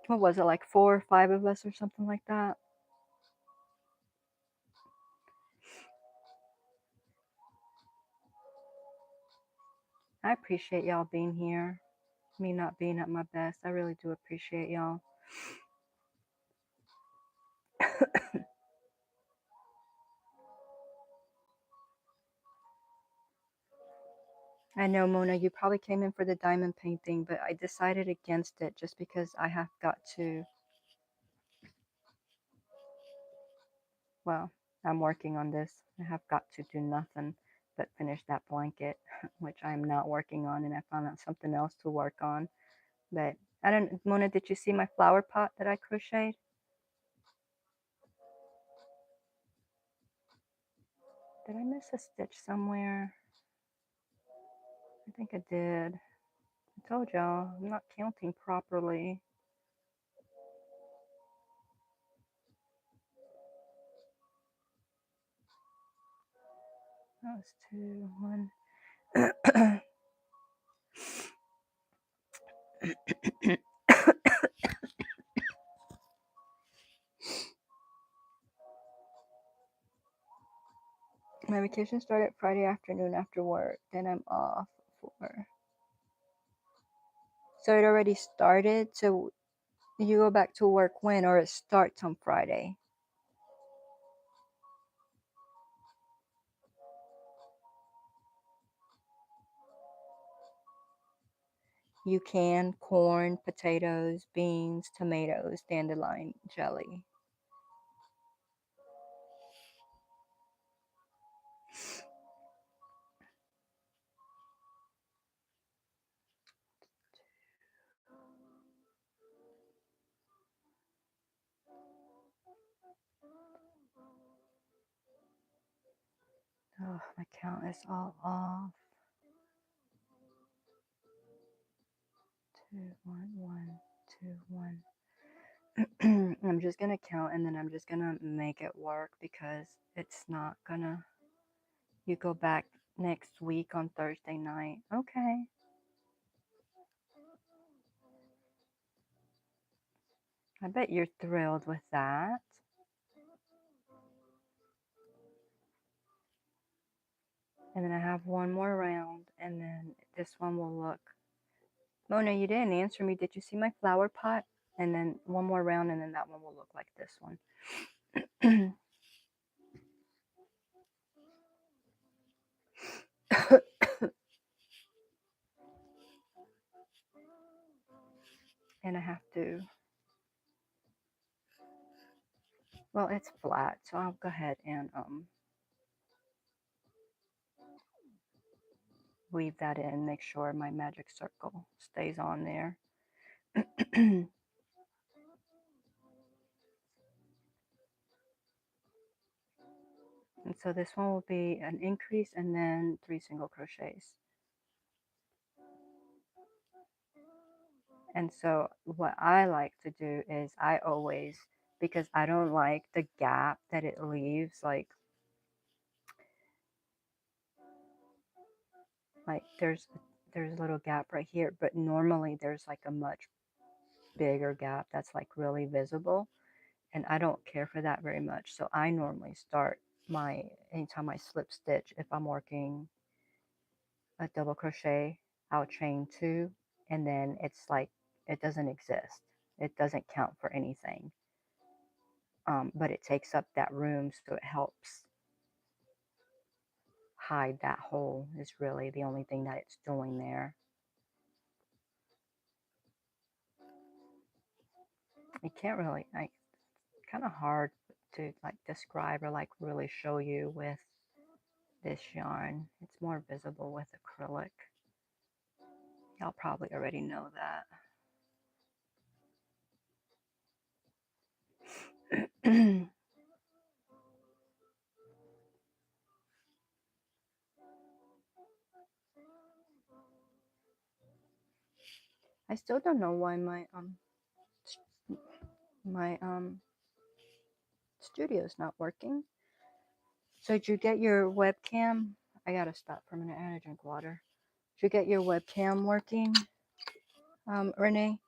Speaker 1: What was it, like 4 or 5 of us or something like that? I appreciate y'all being here. Me not being at my best. I really do appreciate y'all. I know, Mona, you probably came in for the diamond painting, but I decided against it just because I have got to, well, I'm working on this. I have got to do nothing but finish that blanket, which I'm not working on, and I found out something else to work on. But I don't, Mona, did you see my flower pot that I crocheted? Did I miss a stitch somewhere? I think I did. I told y'all, I'm not counting properly. That was 2, 1. My vacation started Friday afternoon after work. Then I'm off for. So it already started. So you go back to work when, or it starts on Friday? You can corn, potatoes, beans, tomatoes, dandelion jelly. Oh, my count is all off. 2, 1, 1, 2, 1. I'm just gonna count and then I'm just gonna make it work because it's not gonna. You go back next week on Thursday night. Okay. I bet you're thrilled with that. And then I have one more round, and then this one will look. Mona, you didn't answer me. Did you see my flower pot? And then one more round, and then that one will look like this one. And I have to. Well, it's flat, so I'll go ahead and weave that in. Make sure my magic circle stays on there. And so this one will be an increase and then 3 single crochets. And so what I like to do is I always, because I don't like the gap that it leaves, like there's a little gap right here, but normally there's like a much bigger gap that's like really visible, and I don't care for that very much. So I normally start my, anytime I slip stitch, if I'm working a double crochet, I'll chain 2, and then it's like it doesn't exist. It doesn't count for anything. But it takes up that room, so it helps hide that hole is really the only thing that it's doing there. You can't really, like, kind of hard to like describe or like really show you with this yarn. It's more visible with acrylic. Y'all probably already know that. I still don't know why my studio's not working. So did you get your webcam? I gotta stop for a minute. I gotta drink water. Did you get your webcam working, Renee?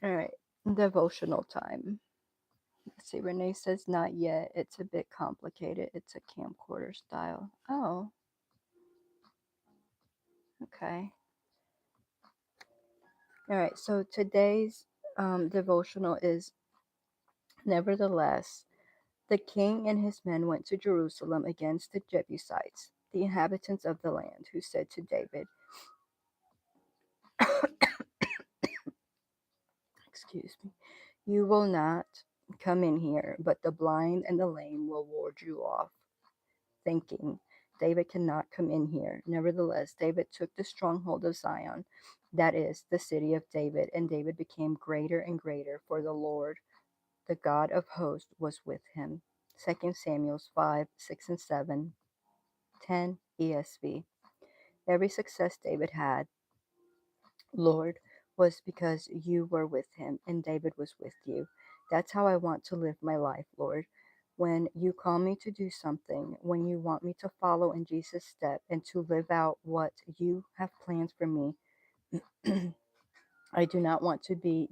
Speaker 1: All right, devotional time. Let's see, Renee says not yet. It's a bit complicated. It's a camcorder style. Oh, okay. All right, so today's devotional is, nevertheless, the king and his men went to Jerusalem against the Jebusites, the inhabitants of the land, who said to David, excuse me, you will not come in here, but the blind and the lame will ward you off, thinking, David cannot come in here. Nevertheless, David took the stronghold of Zion, that is, the city of David, and David became greater and greater, for the Lord, the God of hosts, was with him. 2 Samuel 5, 6 and 7, 10 ESV. Every success David had, Lord, was because you were with him and David was with you. That's how I want to live my life, Lord. When you call me to do something, when you want me to follow in Jesus' step and to live out what you have planned for me, I do not want to be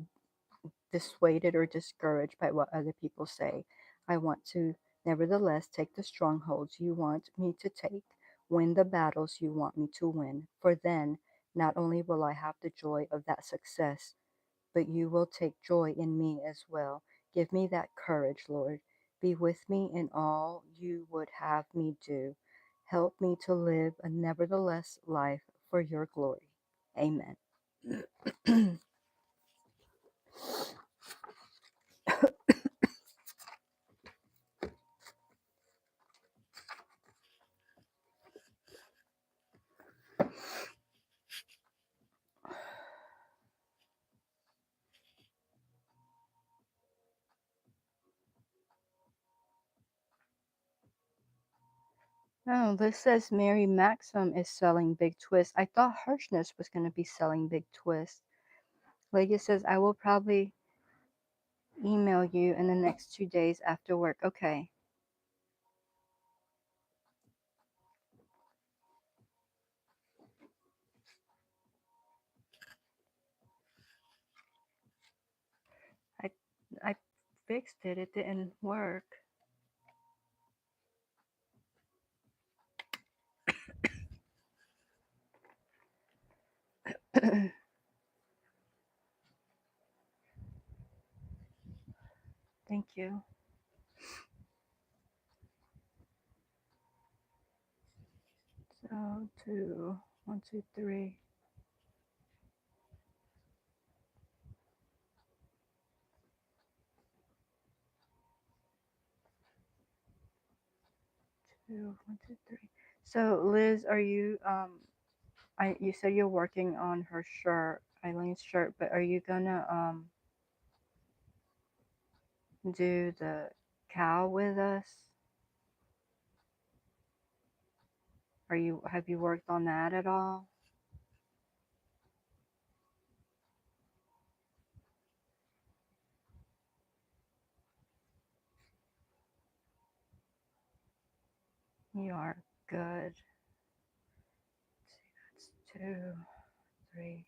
Speaker 1: dissuaded or discouraged by what other people say. I want to, nevertheless, take the strongholds you want me to take, win the battles you want me to win, for then not only will I have the joy of that success, but you will take joy in me as well. Give me that courage, Lord. Be with me in all you would have me do. Help me to live a nevertheless life for your glory. Amen. Oh, this says Mary Maxim is selling Big Twist. I thought Harshness was going to be selling Big Twist. Leggett says, I will probably email you in the next 2 days after work. Okay. I I fixed it. It didn't work. Thank you. So, 1, 2, 3. 2, 1, 2, 3. So, Liz, are you you said you're working on her shirt, Eileen's shirt, but are you gonna do the cow with us? Have you worked on that at all? You are good. Let's see, that's 2, 3.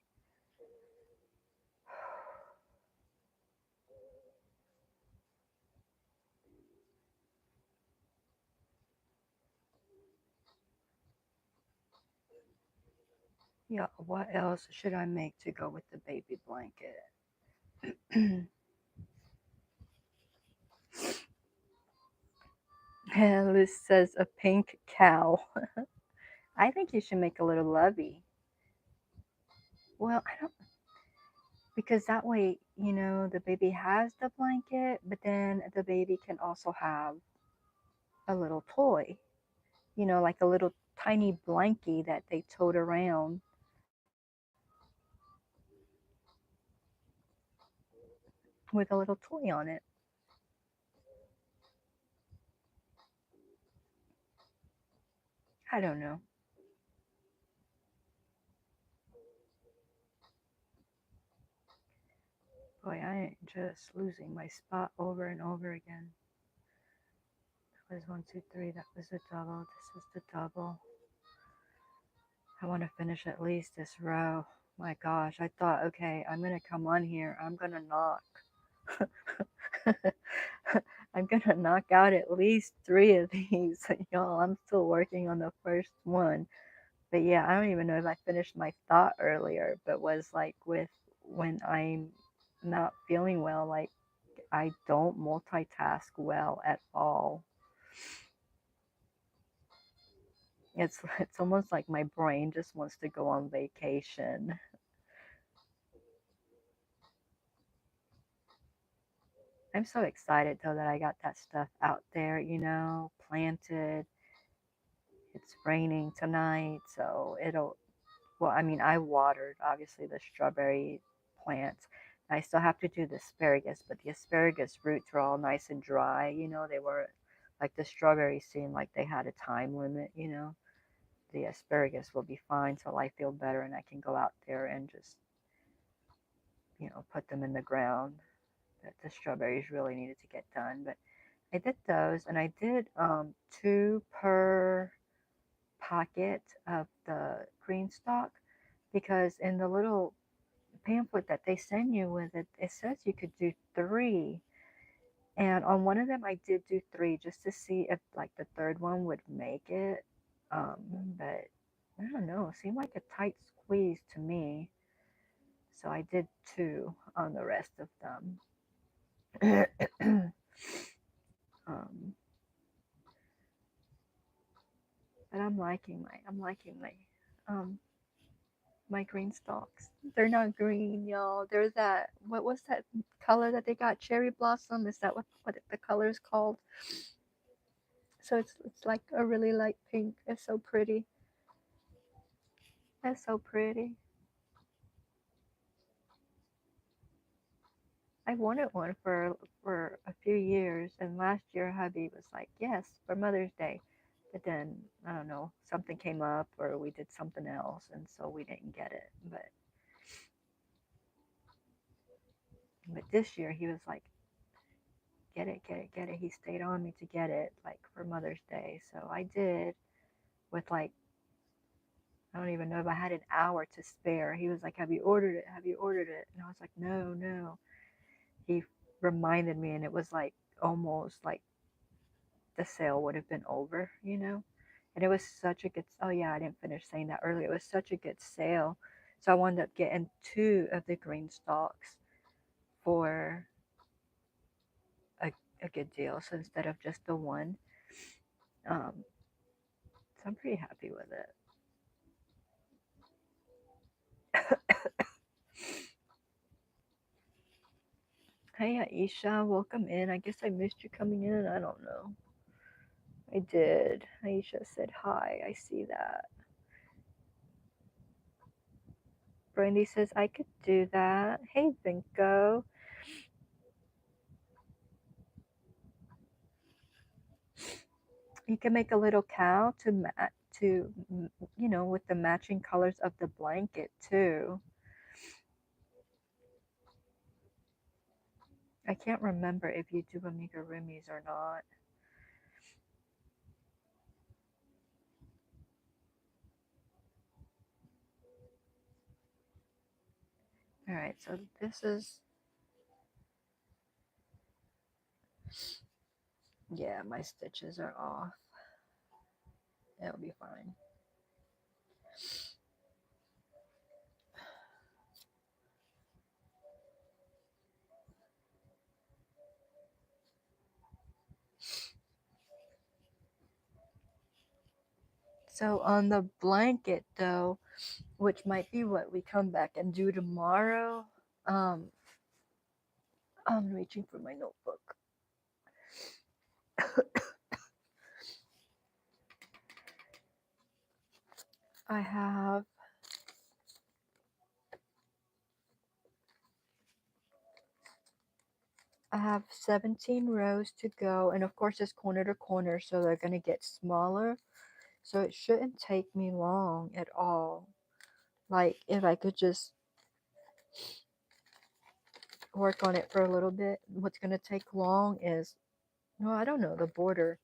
Speaker 1: Yeah, what else should I make to go with the baby blanket? Liz says a pink cow. I think you should make a little lovey. Well, I don't, because that way, the baby has the blanket, but then the baby can also have a little toy, like a little tiny blankie that they tote around with a little toy on it. I don't know. Boy, I am just losing my spot over and over again. That was 1, 2, 3. That was a double. This was the double. I want to finish at least this row. My gosh, I thought, okay, I'm going to come on here. I'm going to knock. I'm going to knock out at least 3 of these. Y'all, I'm still working on the first one. But yeah, I don't even know if I finished my thought earlier, but was like with when I'm not feeling well, like I don't multitask well at all. It's almost like my brain just wants to go on vacation. I'm so excited though that I got that stuff out there, planted. It's raining tonight, so it'll, well, I mean, I watered obviously the strawberry plants. I still have to do the asparagus, but the asparagus roots were all nice and dry. They were like the strawberries seemed like they had a time limit. The asparagus will be fine till I feel better and I can go out there and just, put them in the ground. But the strawberries really needed to get done. But I did those, and I did two per pocket of the green stalk, because in the little pamphlet that they send you with it, it says you could do three. And on one of them, I did do three just to see if like the third one would make it. But I don't know, it seemed like a tight squeeze to me. So I did two on the rest of them. um, but um my green stalks. They're not green, y'all. There's that, what was that color that they got? Cherry blossom. Is that what the color is called? So it's like a really light pink. It's so pretty. It's so pretty. I wanted one for a few years, and last year hubby was like, "Yes, for Mother's Day." But then I don't know, something came up or we did something else, and so we didn't get it. But this year he was like, "Get it, get it, get it." He stayed on me to get it, like for Mother's Day. So I did, with like, I don't even know if I had an hour to spare. He was like, "Have you ordered it? Have you ordered it?" And I was like, "No, no." He reminded me, and it was like almost like the sale would have been over. And it was such a good, oh yeah, I didn't finish saying that earlier. It was such a good sale. So I wound up getting two of the green stalks for a, a good deal. So instead of just the one, um, so I'm pretty happy with it. Hey Aisha, welcome in. I guess I missed you coming in. I don't know. I did. Aisha said hi. I see that. Brandy says I could do that. Hey Vinko. You can make a little cow to with the matching colors of the blanket too. I can't remember if you do amigurumis or not. All right, so this is, yeah, my stitches are off. It'll be fine. So on the blanket though, which might be what we come back and do tomorrow, um, I'm reaching for my notebook. I have 17 rows to go, and of course it's corner to corner, so they're going to get smaller. So it shouldn't take me long at all. Like if I could just work on it for a little bit. What's going to take long is, well, I don't know, the border.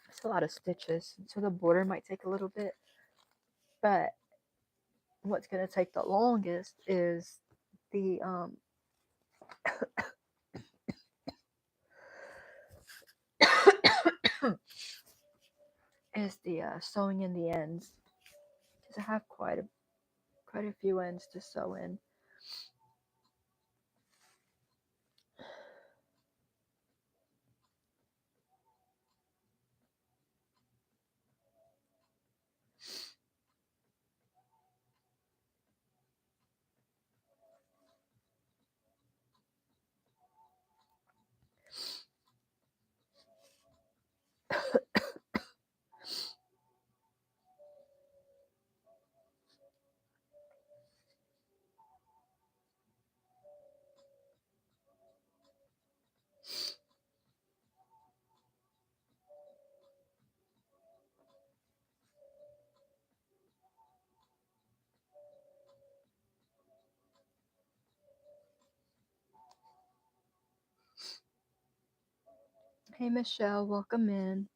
Speaker 1: It's a lot of stitches, so the border might take a little bit. But what's going to take the longest is the sewing in the ends, because I have quite a few ends to sew in. Hey Michelle, welcome in.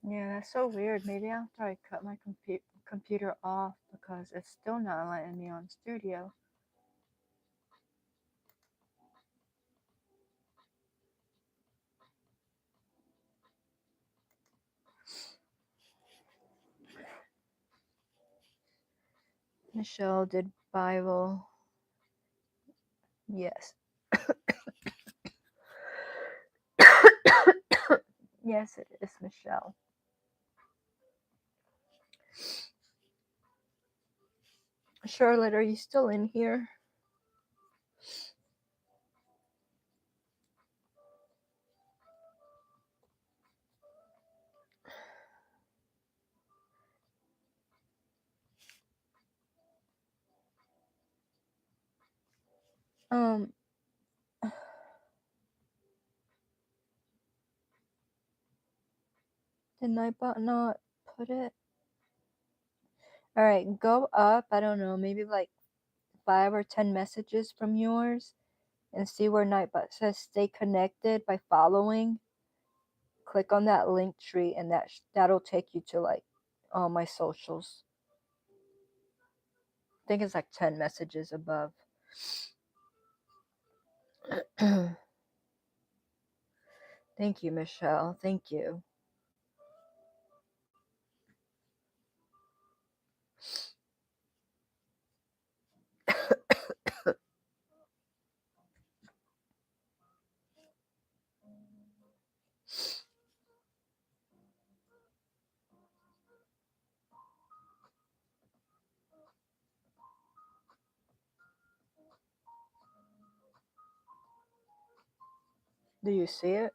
Speaker 1: Yeah, that's so weird. Maybe after I cut my computer off because it's still not letting me on studio. Michelle did Bible. Yes. Yes, it is Michelle. Charlotte, are you still in here? Um, did Nightbot not put it? Alright, go up, I don't know, maybe like 5 or 10 messages from yours and see where Nightbot says stay connected by following. Click on that link tree and that'll take you to like all my socials. I think it's like 10 messages above. Thank you, Michelle. Thank you. Do you see it?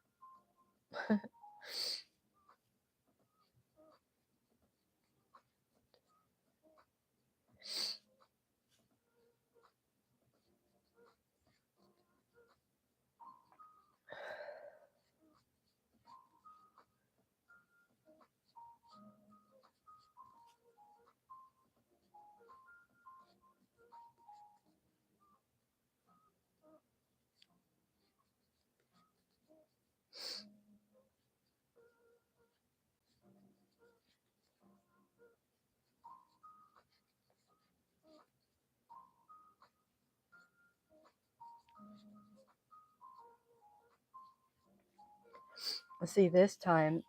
Speaker 1: See, this time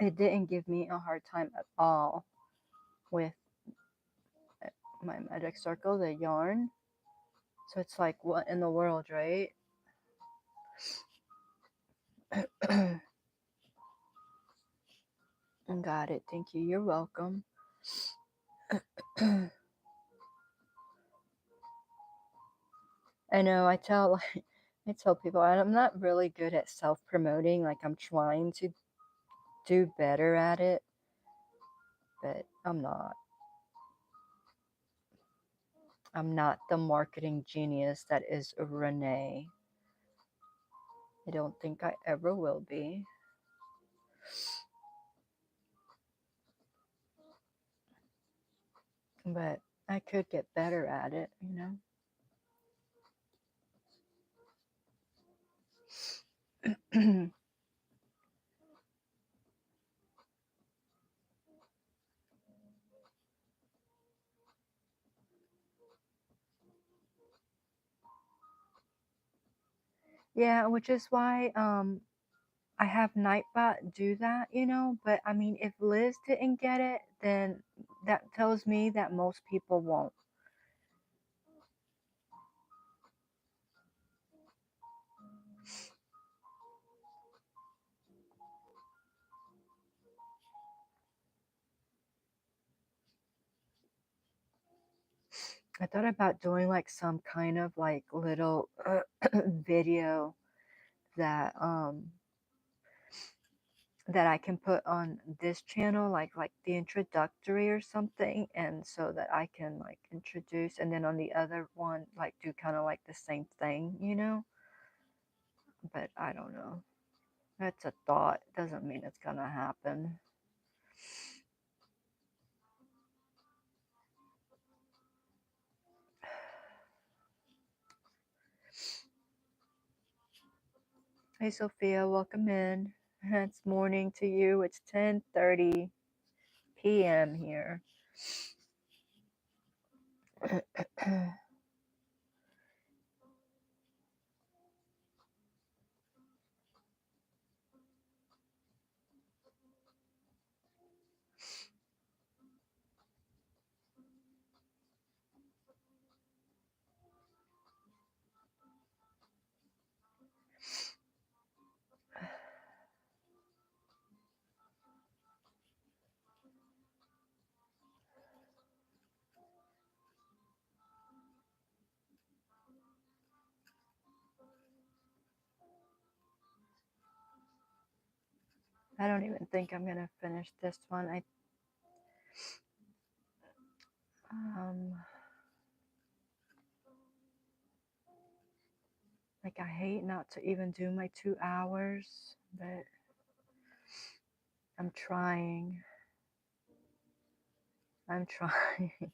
Speaker 1: it didn't give me a hard time at all with my magic circle, the yarn. So it's like, what in the world, right? Got it. Thank you. You're welcome. I know, I tell, like, I tell people I'm not really good at self-promoting, like, I'm trying to do better at it, but I'm not. I'm not the marketing genius that is Renee. I don't think I ever will be. But I could get better at it, you know? Yeah, which is why I have Nightbot do that, you know, but I mean, if Liz didn't get it, then that tells me that most people won't. I thought about doing like some kind of like little video that that I can put on this channel, like the introductory or something, and so that I can like introduce, and then on the other one like do kind of like the same thing, you know. But I don't know. That's a thought. Doesn't mean it's gonna happen. Hey Sophia, welcome in. It's morning to you. It's 10:30 p.m. here. I don't even think I'm gonna finish this one. Um like I hate not to even do my 2 hours, but I'm trying. I'm trying.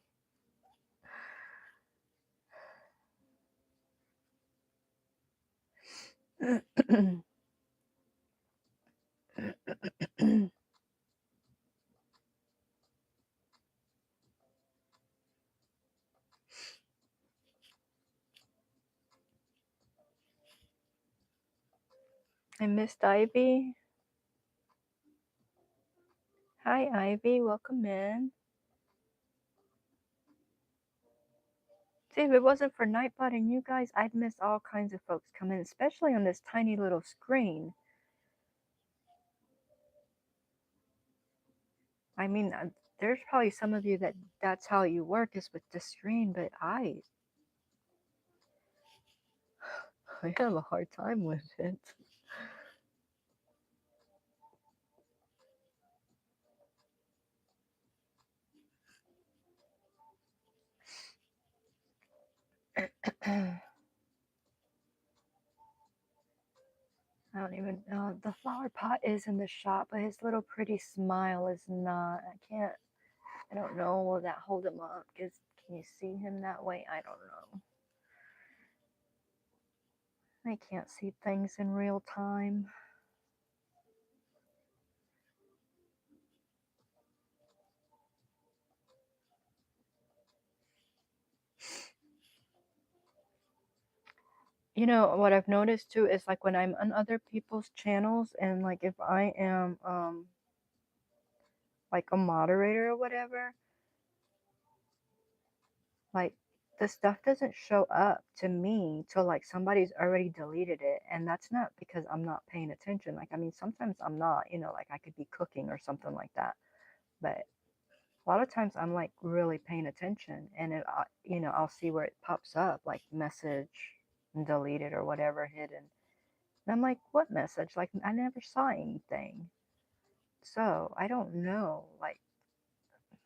Speaker 1: I missed Ivy. Hi Ivy, welcome in. See, if it wasn't for Nightbot and you guys, I'd miss all kinds of folks coming, especially on this tiny little screen. I mean, there's probably some of you that's how you work is with the screen, but I have a hard time with it. I don't even know. The flower pot is in the shop, but his little pretty smile is not. I don't know. Will that hold him up? Can you see him that way? I don't know. I can't see things in real time. You know, what I've noticed too is like when I'm on other people's channels and like if I am like a moderator or whatever, like the stuff doesn't show up to me till like somebody's already deleted it, and that's not because I'm not paying attention. Like I mean sometimes I'm not, you know, like I could be cooking or something like that, but a lot of times I'm like really paying attention, and it you know, I'll see where it pops up like message deleted or whatever, hidden. And I'm like, what message? Like, I never saw anything. So I don't know. Like,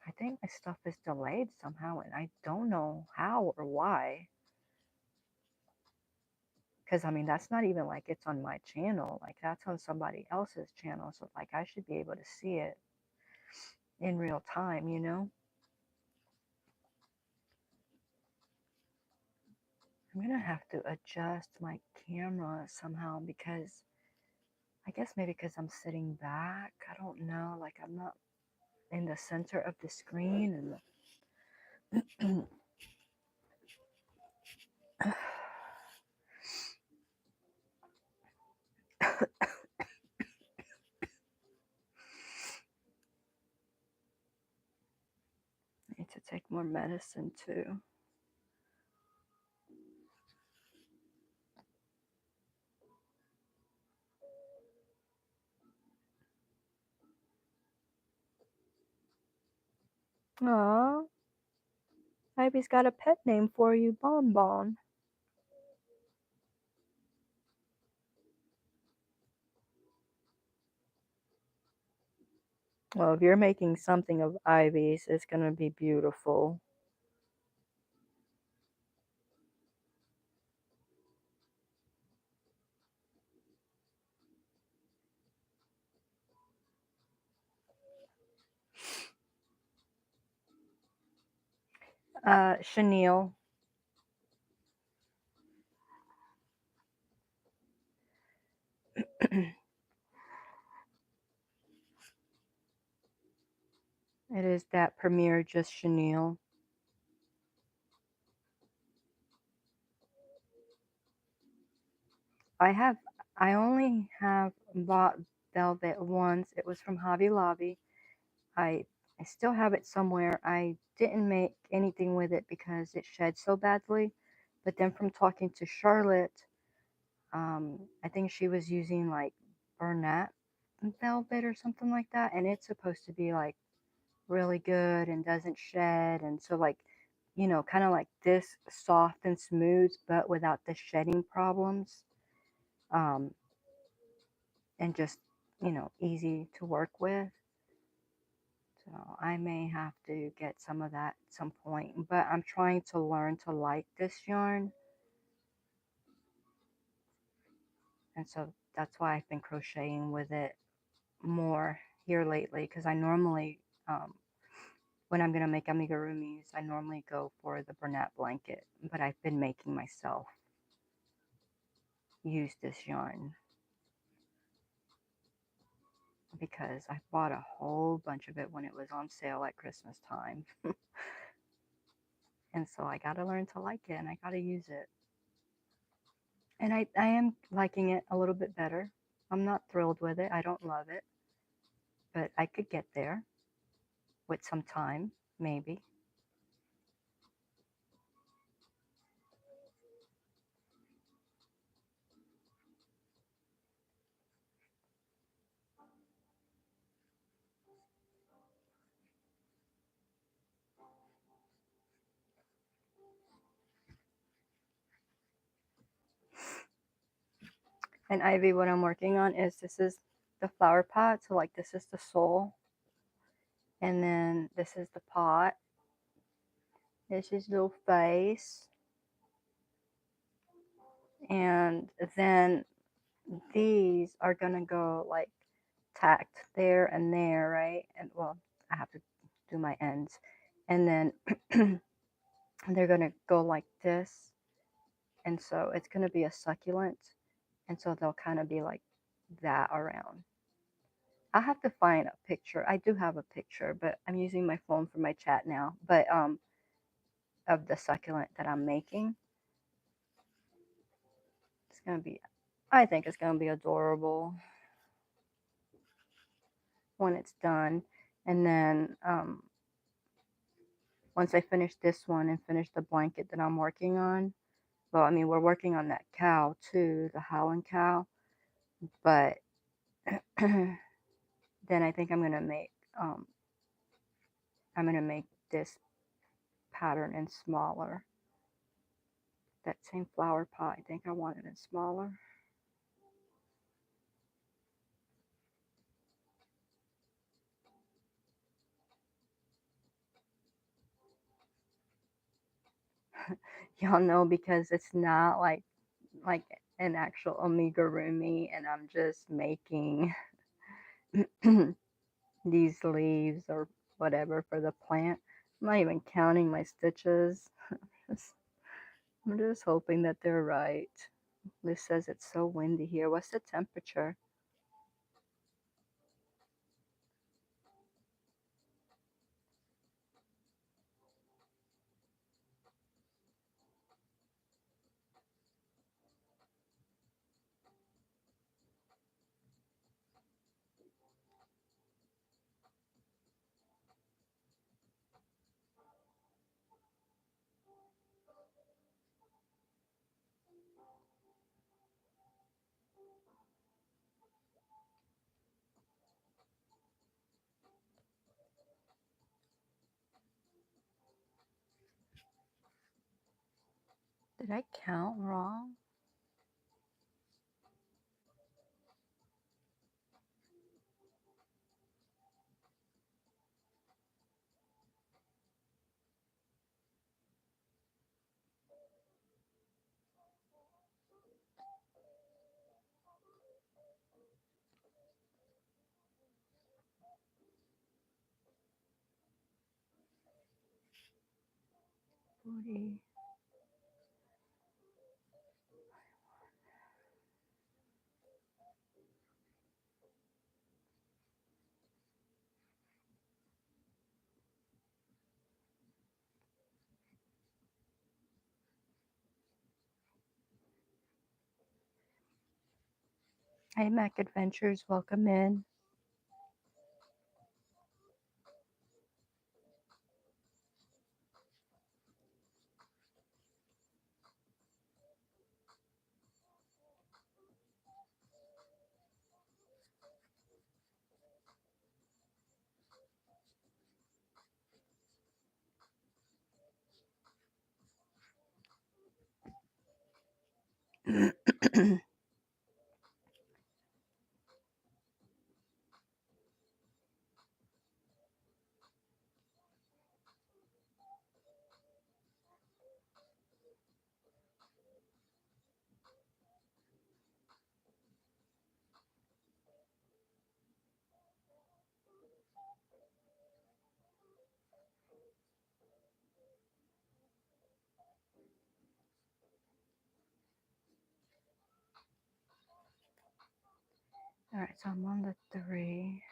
Speaker 1: I think my stuff is delayed somehow, and I don't know how or why. Because, I mean, that's not even like it's on my channel. Like, that's on somebody else's channel. So, like, I should be able to see it in real time, you know? I'm going to have to adjust my camera somehow because I guess maybe because I'm sitting back. I don't know. Like, I'm not in the center of the screen. And I need to take more medicine too. Aw, Ivy's got a pet name for you, Bonbon. Well, if you're making something of Ivy's, it's going to be beautiful. Chenille. It is that Premier Just Chenille. I only have bought velvet once. It was from Hobby Lobby. I I still have it somewhere. I didn't make anything with it because it shed so badly. But then from talking to Charlotte, I think she was using like Bernat velvet or something like that, and it's supposed to be like really good and doesn't shed, and so like, you know, kind of like this soft and smooth, but without the shedding problems, um, and just, you know, easy to work with. So I may have to get some of that at some point, but I'm trying to learn to like this yarn, and so that's why I've been crocheting with it more here lately, because I normally, when I'm going to make amigurumis, I normally go for the Bernat blanket, but I've been making myself use this yarn because I bought a whole bunch of it when it was on sale at Christmas time. And so I got to learn to like it, and I got to use it. And I am liking it a little bit better. I'm not thrilled with it. I don't love it, but I could get there with some time, maybe. And Ivy, what I'm working on is this is the flower pot. So like this is the soul. And then this is the pot. This is little face. And then these are gonna go like tacked there and there, right? And well, I have to do my ends. And then they're gonna go like this. And so it's gonna be a succulent. And so they'll kind of be like that around. I'll have to find a picture. I do have a picture, but I'm using my phone for my chat now. But of the succulent that I'm making. It's gonna be, I think it's gonna be adorable when it's done. And then once I finish this one and finish the blanket that I'm working on, well, I mean, we're working on that cow too, the Howling cow. But then I think um, I'm gonna make this pattern in smaller. that same flower pot. I think I want it in smaller. Y'all know because it's not like an actual amigurumi, and I'm just making these leaves or whatever for the plant. I'm not even counting my stitches. I'm just hoping that they're right. Liz says it's so windy here. What's the temperature? Did I count wrong? Forty. Hey, Mac Adventures, welcome in. All right, so I'm on the 3.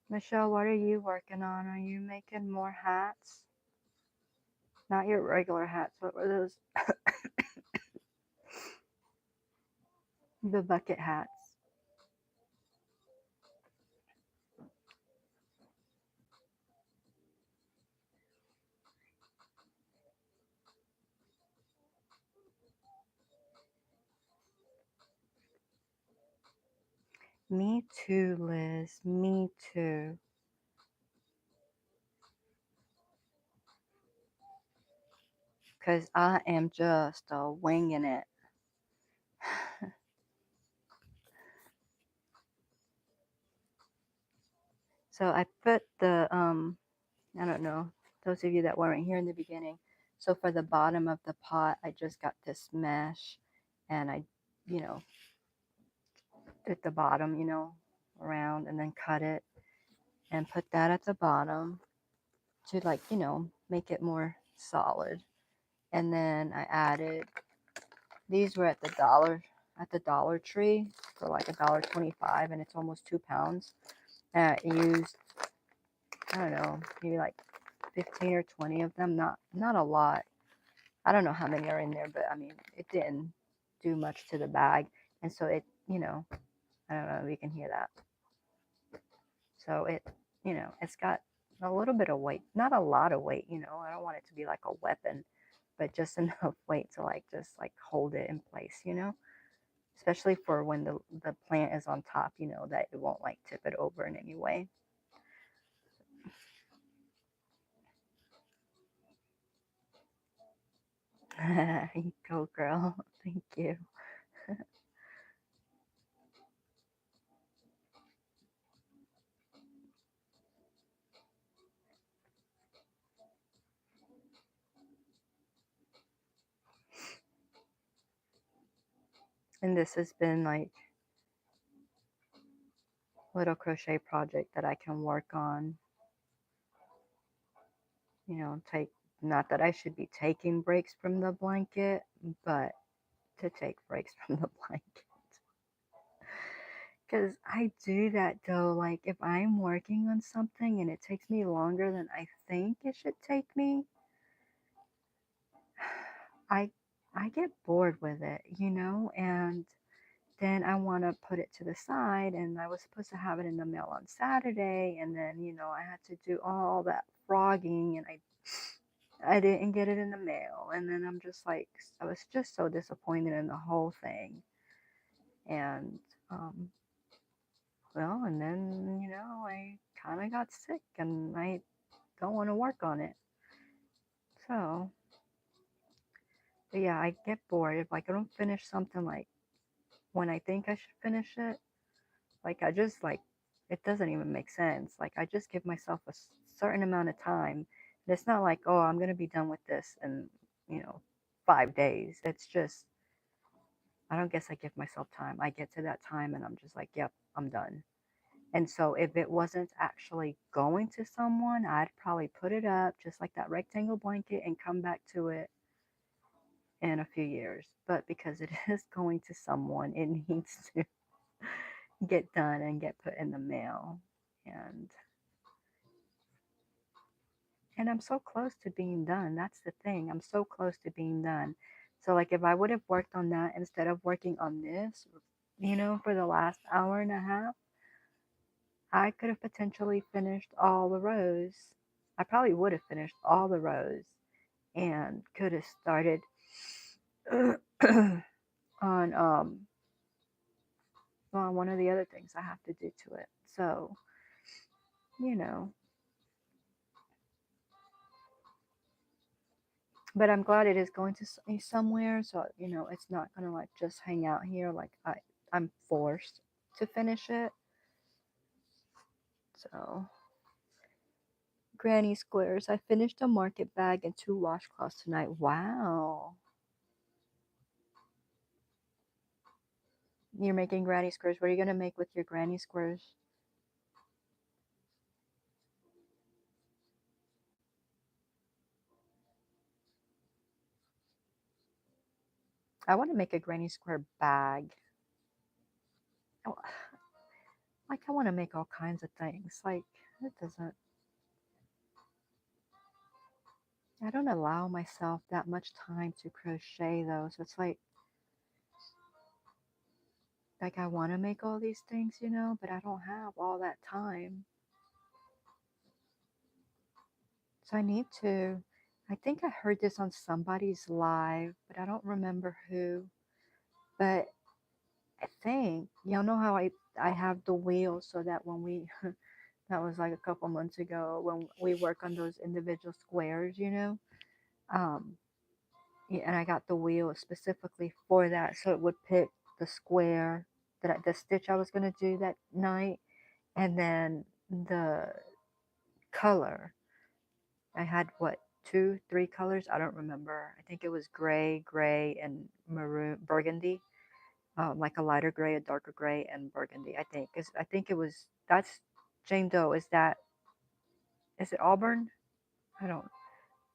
Speaker 1: Michelle, what are you working on? Are you making more hats? Not your regular hats. What were those? The bucket hats. Me too, Liz. Me too. Because I am just winging it. So I put the, I don't know, those of you that weren't here in the beginning. So for the bottom of the pot, I just got this mesh and I, you know, did the bottom, around and then cut it and put that at the bottom to like, make it more solid. And then I added, these were at the Dollar Tree for like $1.25, and it's almost 2 pounds. And I used, I don't know, maybe like 15 or 20 of them, not a lot. I don't know how many are in there, but I mean, it didn't do much to the bag. And so it, I don't know if you can hear that. So it, it's got a little bit of weight, not a lot of weight, I don't want it to be like a weapon, but just enough weight to like, just like hold it in place, especially for when the plant is on top, you know, that it won't like tip it over in any way. You go, girl. Thank you. And this has been like a little crochet project that I can work on, you know, take, not that I should be taking breaks from the blanket, but to take breaks from the blanket. Because I do that though, like if I'm working on something and it takes me longer than I think it should take me, I I get bored with it, you know, and then I want to put it to the side, and I was supposed to have it in the mail on Saturday, and then, you know, I had to do all that frogging, and I didn't get it in the mail, and then I'm just like, I was just so disappointed in the whole thing. And um well, and then, you know, I kind of got sick and I don't want to work on it. So, but yeah, I get bored if like I don't finish something like when I think I should finish it. Like I just like, it doesn't even make sense. Like I just give myself a certain amount of time. And it's not like, oh, I'm gonna be done with this in, you know, 5 days. It's just, I don't guess I give myself time. I get to that time and I'm just like, yep, I'm done. And so if it wasn't actually going to someone, I'd probably put it up just like that rectangle blanket and come back to it in a few years. But because it is going to someone, it needs to get done and get put in the mail. And and I'm so close to being done. That's the thing. I'm so close to being done. So like if I would have worked on that instead of working on this, you know, for the last hour and a half, I could have potentially finished all the rows. I probably would have finished all the rows and could have started on on one of the other things I have to do to it. So, you know, but I'm glad it is going to somewhere, so you know, it's not going to like just hang out here like I'm forced to finish it. So, granny squares. I finished a market bag and 2 washcloths tonight. Wow. You're making granny squares. What are you going to make with your granny squares? I want to make a granny square bag. Oh, like I want to make all kinds of things. Like it doesn't, I don't allow myself that much time to crochet though. So it's like I want to make all these things, you know, but I don't have all that time. So I need to, I think I heard this on somebody's live, but I don't remember who. But I think, y'all know how I have the wheel so that when we, that was like a couple months ago when we work on those individual squares, you know, um, yeah, and I got the wheel specifically for that, so it would pick the square the stitch I was gonna do that night, and then the color. I had what, two, three colors? I don't remember. I think it was gray, and maroon, burgundy, like a lighter gray, a darker gray, and burgundy. I think it was that's Jane Doe. Is it Auburn? I don't.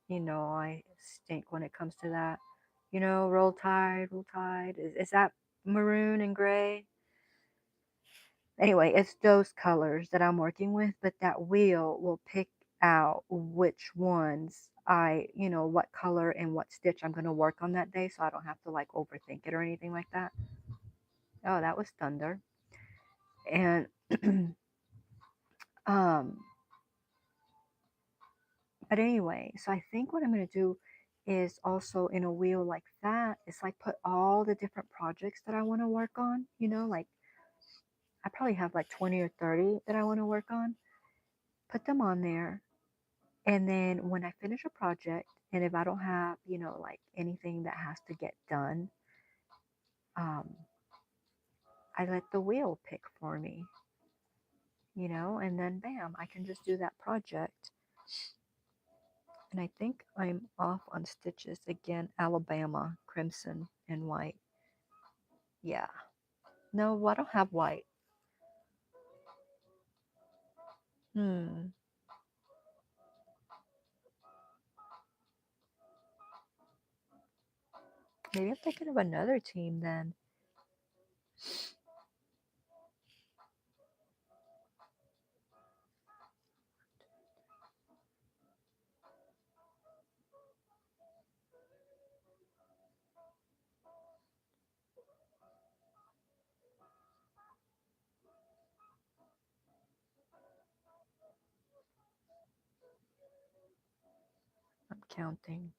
Speaker 1: You know, I stink when it comes to that. You know, roll tide, roll tide. Is that maroon and gray? Anyway, it's those colors that I'm working with, but that wheel will pick out which ones you know, what color and what stitch I'm going to work on that day, so I don't have to like overthink it or anything like that. Oh, that was thunder. And um but anyway, so I think what I'm going to do is also in a wheel like that. It's like put all the different projects that I want to work on, you know, like I probably have like 20 or 30 that I want to work on, put them on there. And then when I finish a project, and if I don't have, you know, like anything that has to get done, um, I let the wheel pick for me, you know, and then bam, I can just do that project. And I think I'm off on stitches again. Alabama, crimson and white. Yeah. No, I don't have white. Hmm. Maybe I'm thinking of another team then. I'm counting.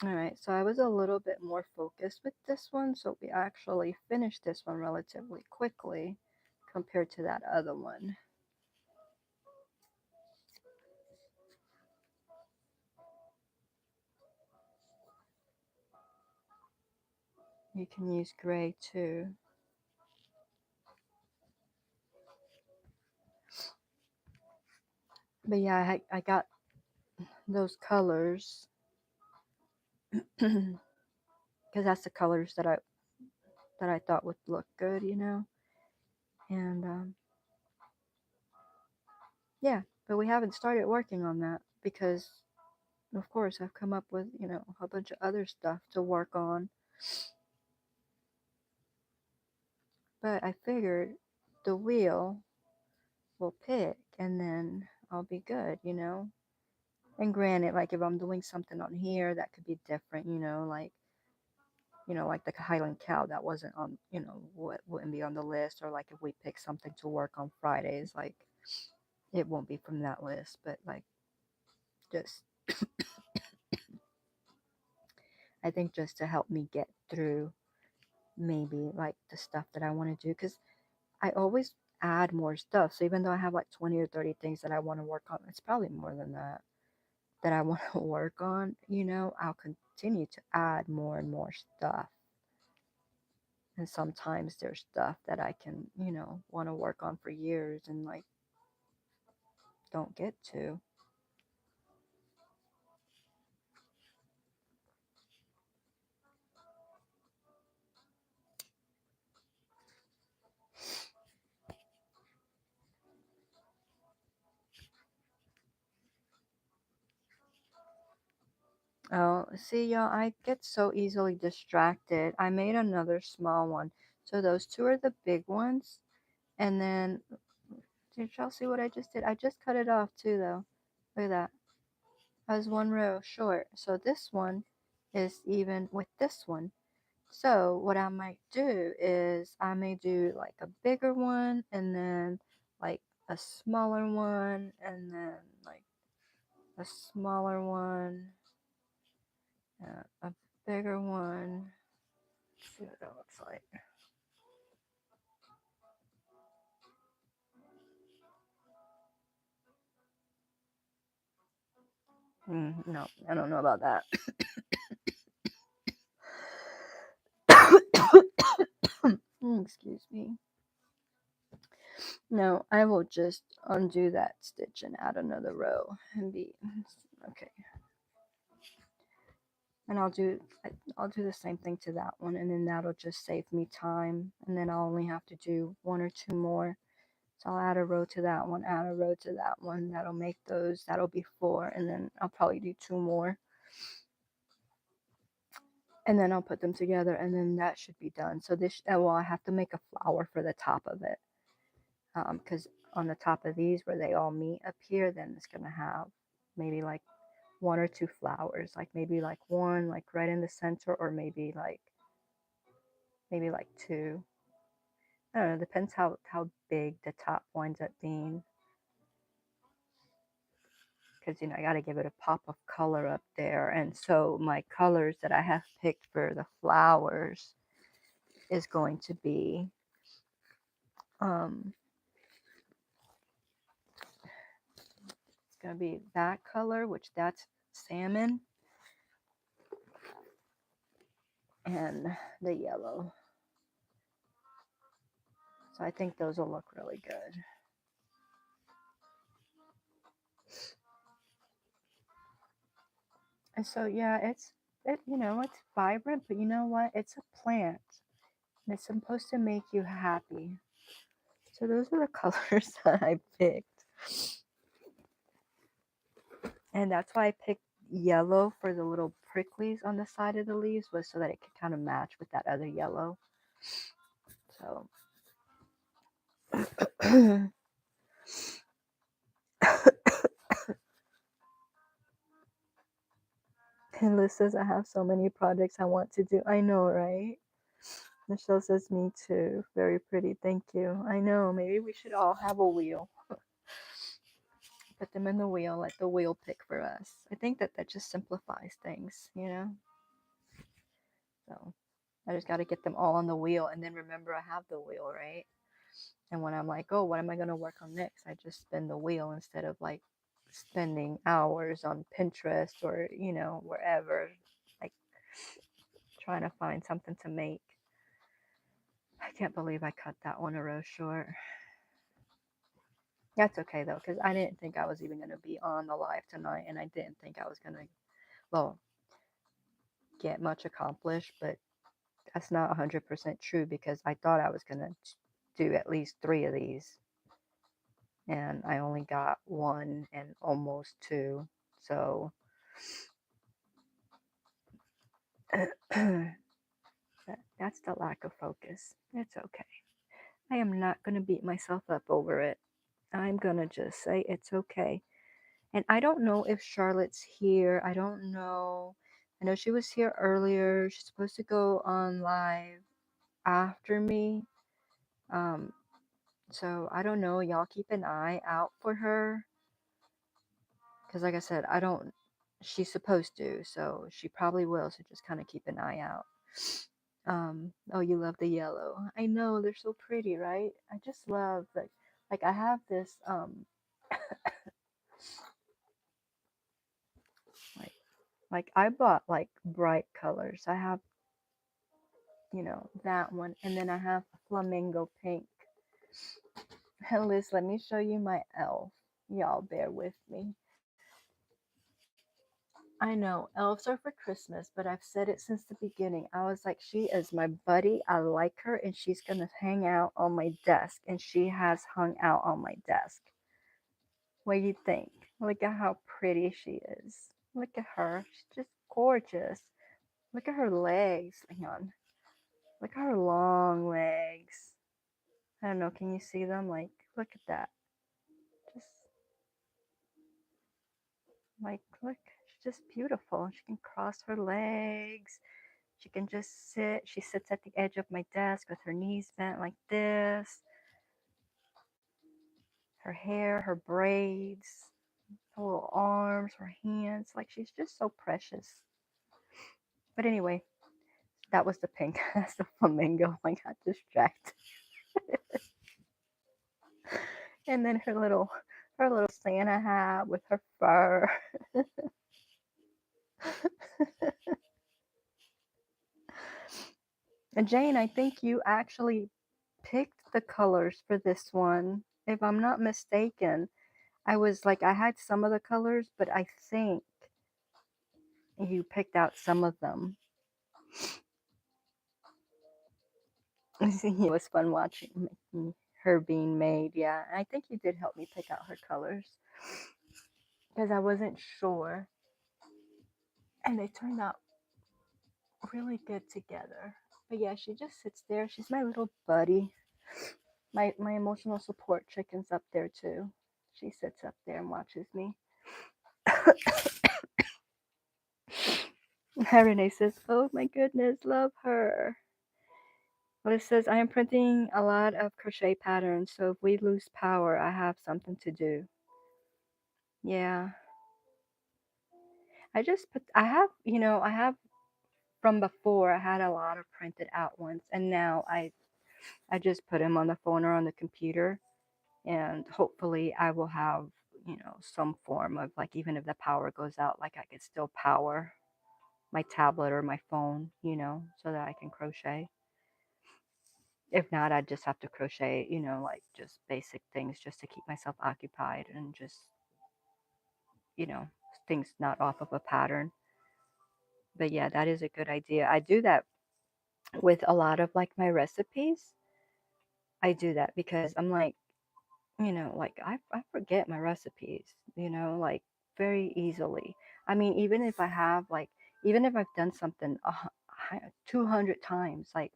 Speaker 1: All right, so I was a little bit more focused with this one, so we actually finished this one relatively quickly compared to that other one. You can use gray too. But yeah, I got those colors because that's the colors that I thought would look good, you know. And yeah, but we haven't started working on that because, of course, I've come up with, you know, a whole bunch of other stuff to work on. But I figured the wheel will pick and then I'll be good, you know. And granted, like if I'm doing something on here that could be different, you know, like the Highland cow that wasn't on, you know, what wouldn't be on the list, or like if we pick something to work on Fridays, like it won't be from that list, but like just I think just to help me get through maybe like the stuff that I want to do, because I always add more stuff. So even though I have like 20 or 30 things that I want to work on, it's probably more than that that I want to work on, you know, I'll continue to add more and more stuff. And sometimes there's stuff that I can, you know, want to work on for years and like don't get to. Oh, see, y'all, I get so easily distracted. I made another small one. So those two are the big ones. And then, did y'all see what I just did? I just cut it off too, though. Look at that. I was one row short. So this one is even with this one. So what I might do is I may do like a bigger one and then like a smaller one and then like a smaller one, a bigger one. Let's see what that looks like. No, I don't know about that. Excuse me. No, I will just undo that stitch and add another row and be okay. And I'll do the same thing to that one, and then that'll just save me time, and then I'll only have to do one or two more. So I'll add a row to that one, add a row to that one. That'll make those, that'll be four, and then I'll probably do two more. And then I'll put them together, and then that should be done. So this, well, I have to make a flower for the top of it. Because on the top of these, where they all meet up here, then it's going to have maybe like one or two flowers. Like maybe like one, like right in the center, or maybe like two. I don't know, depends how big the top winds up being. Because, I got to give it a pop of color up there. And so my colors that I have picked for the flowers is going to be, it's going to be that color, which that's salmon, and the yellow. So I think those will look really good. And so, yeah, it's vibrant, but you know what? It's a plant. And it's supposed to make you happy. So those are the colors that I picked. And that's why I picked yellow for the little pricklies on the side of the leaves, was so that it could kind of match with that other yellow. So and Liz says, I have so many projects I want to do. I know, right? Michelle says, me too. Very pretty. Thank you. I know. Maybe we should all have a wheel. Put them in the wheel, let the wheel pick for us. I think that just simplifies things, So I just got to get them all on the wheel, and then remember I have the wheel, right? And when I'm like, oh, what am I going to work on next? I just spin the wheel instead of like spending hours on Pinterest or, wherever, like trying to find something to make. I can't believe I cut that one a row short. That's okay though, because I didn't think I was even going to be on the live tonight, and I didn't think I was going to, well, get much accomplished, but that's not 100% true, because I thought I was going to do at least 3 of these, and I only got 1 and almost 2. So that's the lack of focus. It's okay. I am not going to beat myself up over it. I'm going to just say it's okay. And I don't know if Charlotte's here. I don't know. I know she was here earlier. She's supposed to go on live after me. So I don't know. Y'all keep an eye out for her. Because like I said, she's supposed to. So she probably will. So just kind of keep an eye out. Oh, you love the yellow. I know, they're so pretty, right? I just love, like I have this, like I bought like bright colors. I have, that one, and then I have flamingo pink. Liz, let me show you my elf. Y'all bear with me. I know, elves are for Christmas, but I've said it since the beginning. I was like, she is my buddy. I like her, and she's going to hang out on my desk, and she has hung out on my desk. What do you think? Look at how pretty she is. Look at her. She's just gorgeous. Look at her legs. Hang on. Look at her long legs. I don't know. Can you see them? Like, look at that. Just like, look. She's just beautiful. She can cross her legs. She can just sit. She sits at the edge of my desk with her knees bent like this. Her hair, her braids, her little arms, her hands. Like, she's just so precious. But anyway, that was the pink. That's the flamingo. I got distracted. And then her little Santa hat with her fur. And Jane, I think you actually picked the colors for this one. If I'm not mistaken, I was like, I had some of the colors, but I think You picked out some of them. It was fun watching her being made. Yeah, I think you did help me pick out her colors because I wasn't sure, and they turned out really good together. But yeah, she just sits there. She's my little buddy. My emotional support chicken's up there too. She sits up there and watches me. Renee says, "Oh my goodness, love her." Well, it says, "I am printing a lot of crochet patterns, so if we lose power, I have something to do." Yeah, I have, I have from before. I had a lot of printed out ones, and now I just put them on the phone or on the computer, and hopefully I will have, some form of like, even if the power goes out, like I could still power my tablet or my phone, so that I can crochet. If not, I'd just have to crochet, like just basic things just to keep myself occupied and just, you know, things not off of a pattern. But yeah, that is a good idea. I do that with a lot of like my recipes. I do that because I'm like, like I forget my recipes, like very easily. I mean, even if I have like, even if I've done something 200 times, like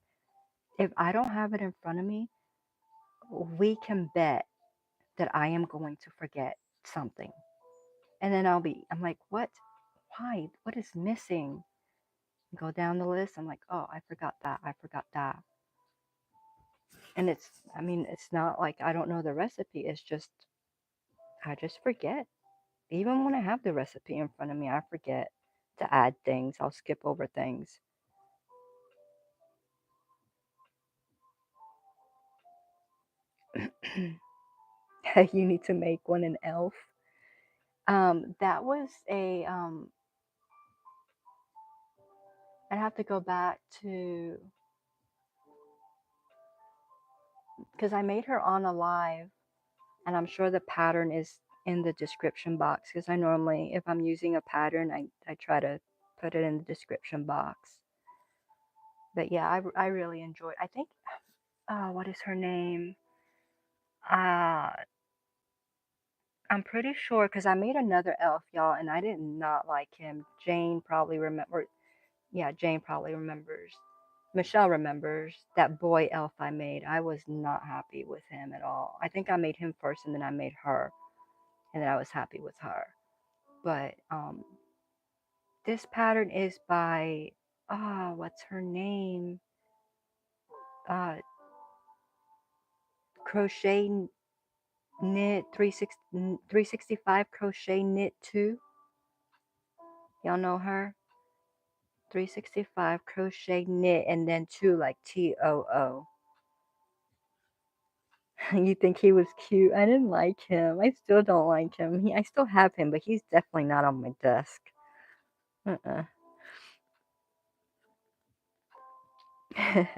Speaker 1: if I don't have it in front of me, we can bet that I am going to forget something. And then I'm like, what? Why? What is missing? Go down the list. I'm like, oh, I forgot that. I forgot that. And I mean, it's not like I don't know the recipe. It's just, I just forget. Even when I have the recipe in front of me, I forget to add things. I'll skip over things. You need to make one an elf. That was I'd have to go back to, because I made her on a live, and I'm sure the pattern is in the description box, because I normally, if I'm using a pattern, I try to put it in the description box. But yeah, I really enjoyed, I think, what is her name? Uh, I'm pretty sure, because I made another elf, y'all, and I did not like him. Jane probably remember. Yeah, Jane probably remembers. Michelle remembers that boy elf I made. I was not happy with him at all. I think I made him first, and then I made her, and then I was happy with her. But this pattern is by, what's her name? Uh, Crochet Knit 365 Crochet Knit 2. Y'all know her? 365 Crochet Knit and then 2 like TOO. You think he was cute? I didn't like him. I still don't like him. I still have him, but he's definitely not on my desk. Uh-uh. I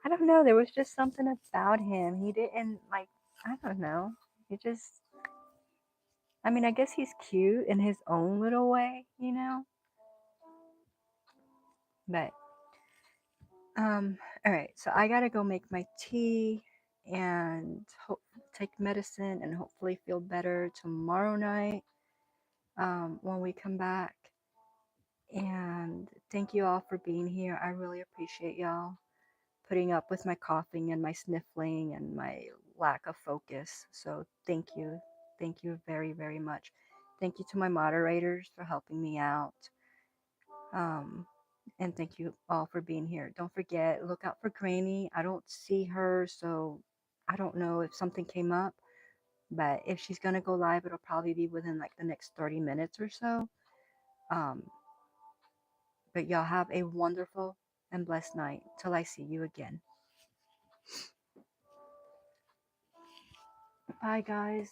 Speaker 1: don't know. There was just something about him. He didn't like, I don't know. He just, I mean, I guess he's cute in his own little way. But, all right. So I gotta go make my tea and take medicine and hopefully feel better tomorrow night when we come back. And thank you all for being here. I really appreciate y'all putting up with my coughing and my sniffling and my lack of focus. So thank you. Thank you very, very much. Thank you to my moderators for helping me out. And thank you all for being here. Don't forget, look out for Granny. I don't see her, so I don't know if something came up. But if she's going to go live, it'll probably be within like the next 30 minutes or so. Um, but y'all have a wonderful and blessed night till I see you again. Bye, guys.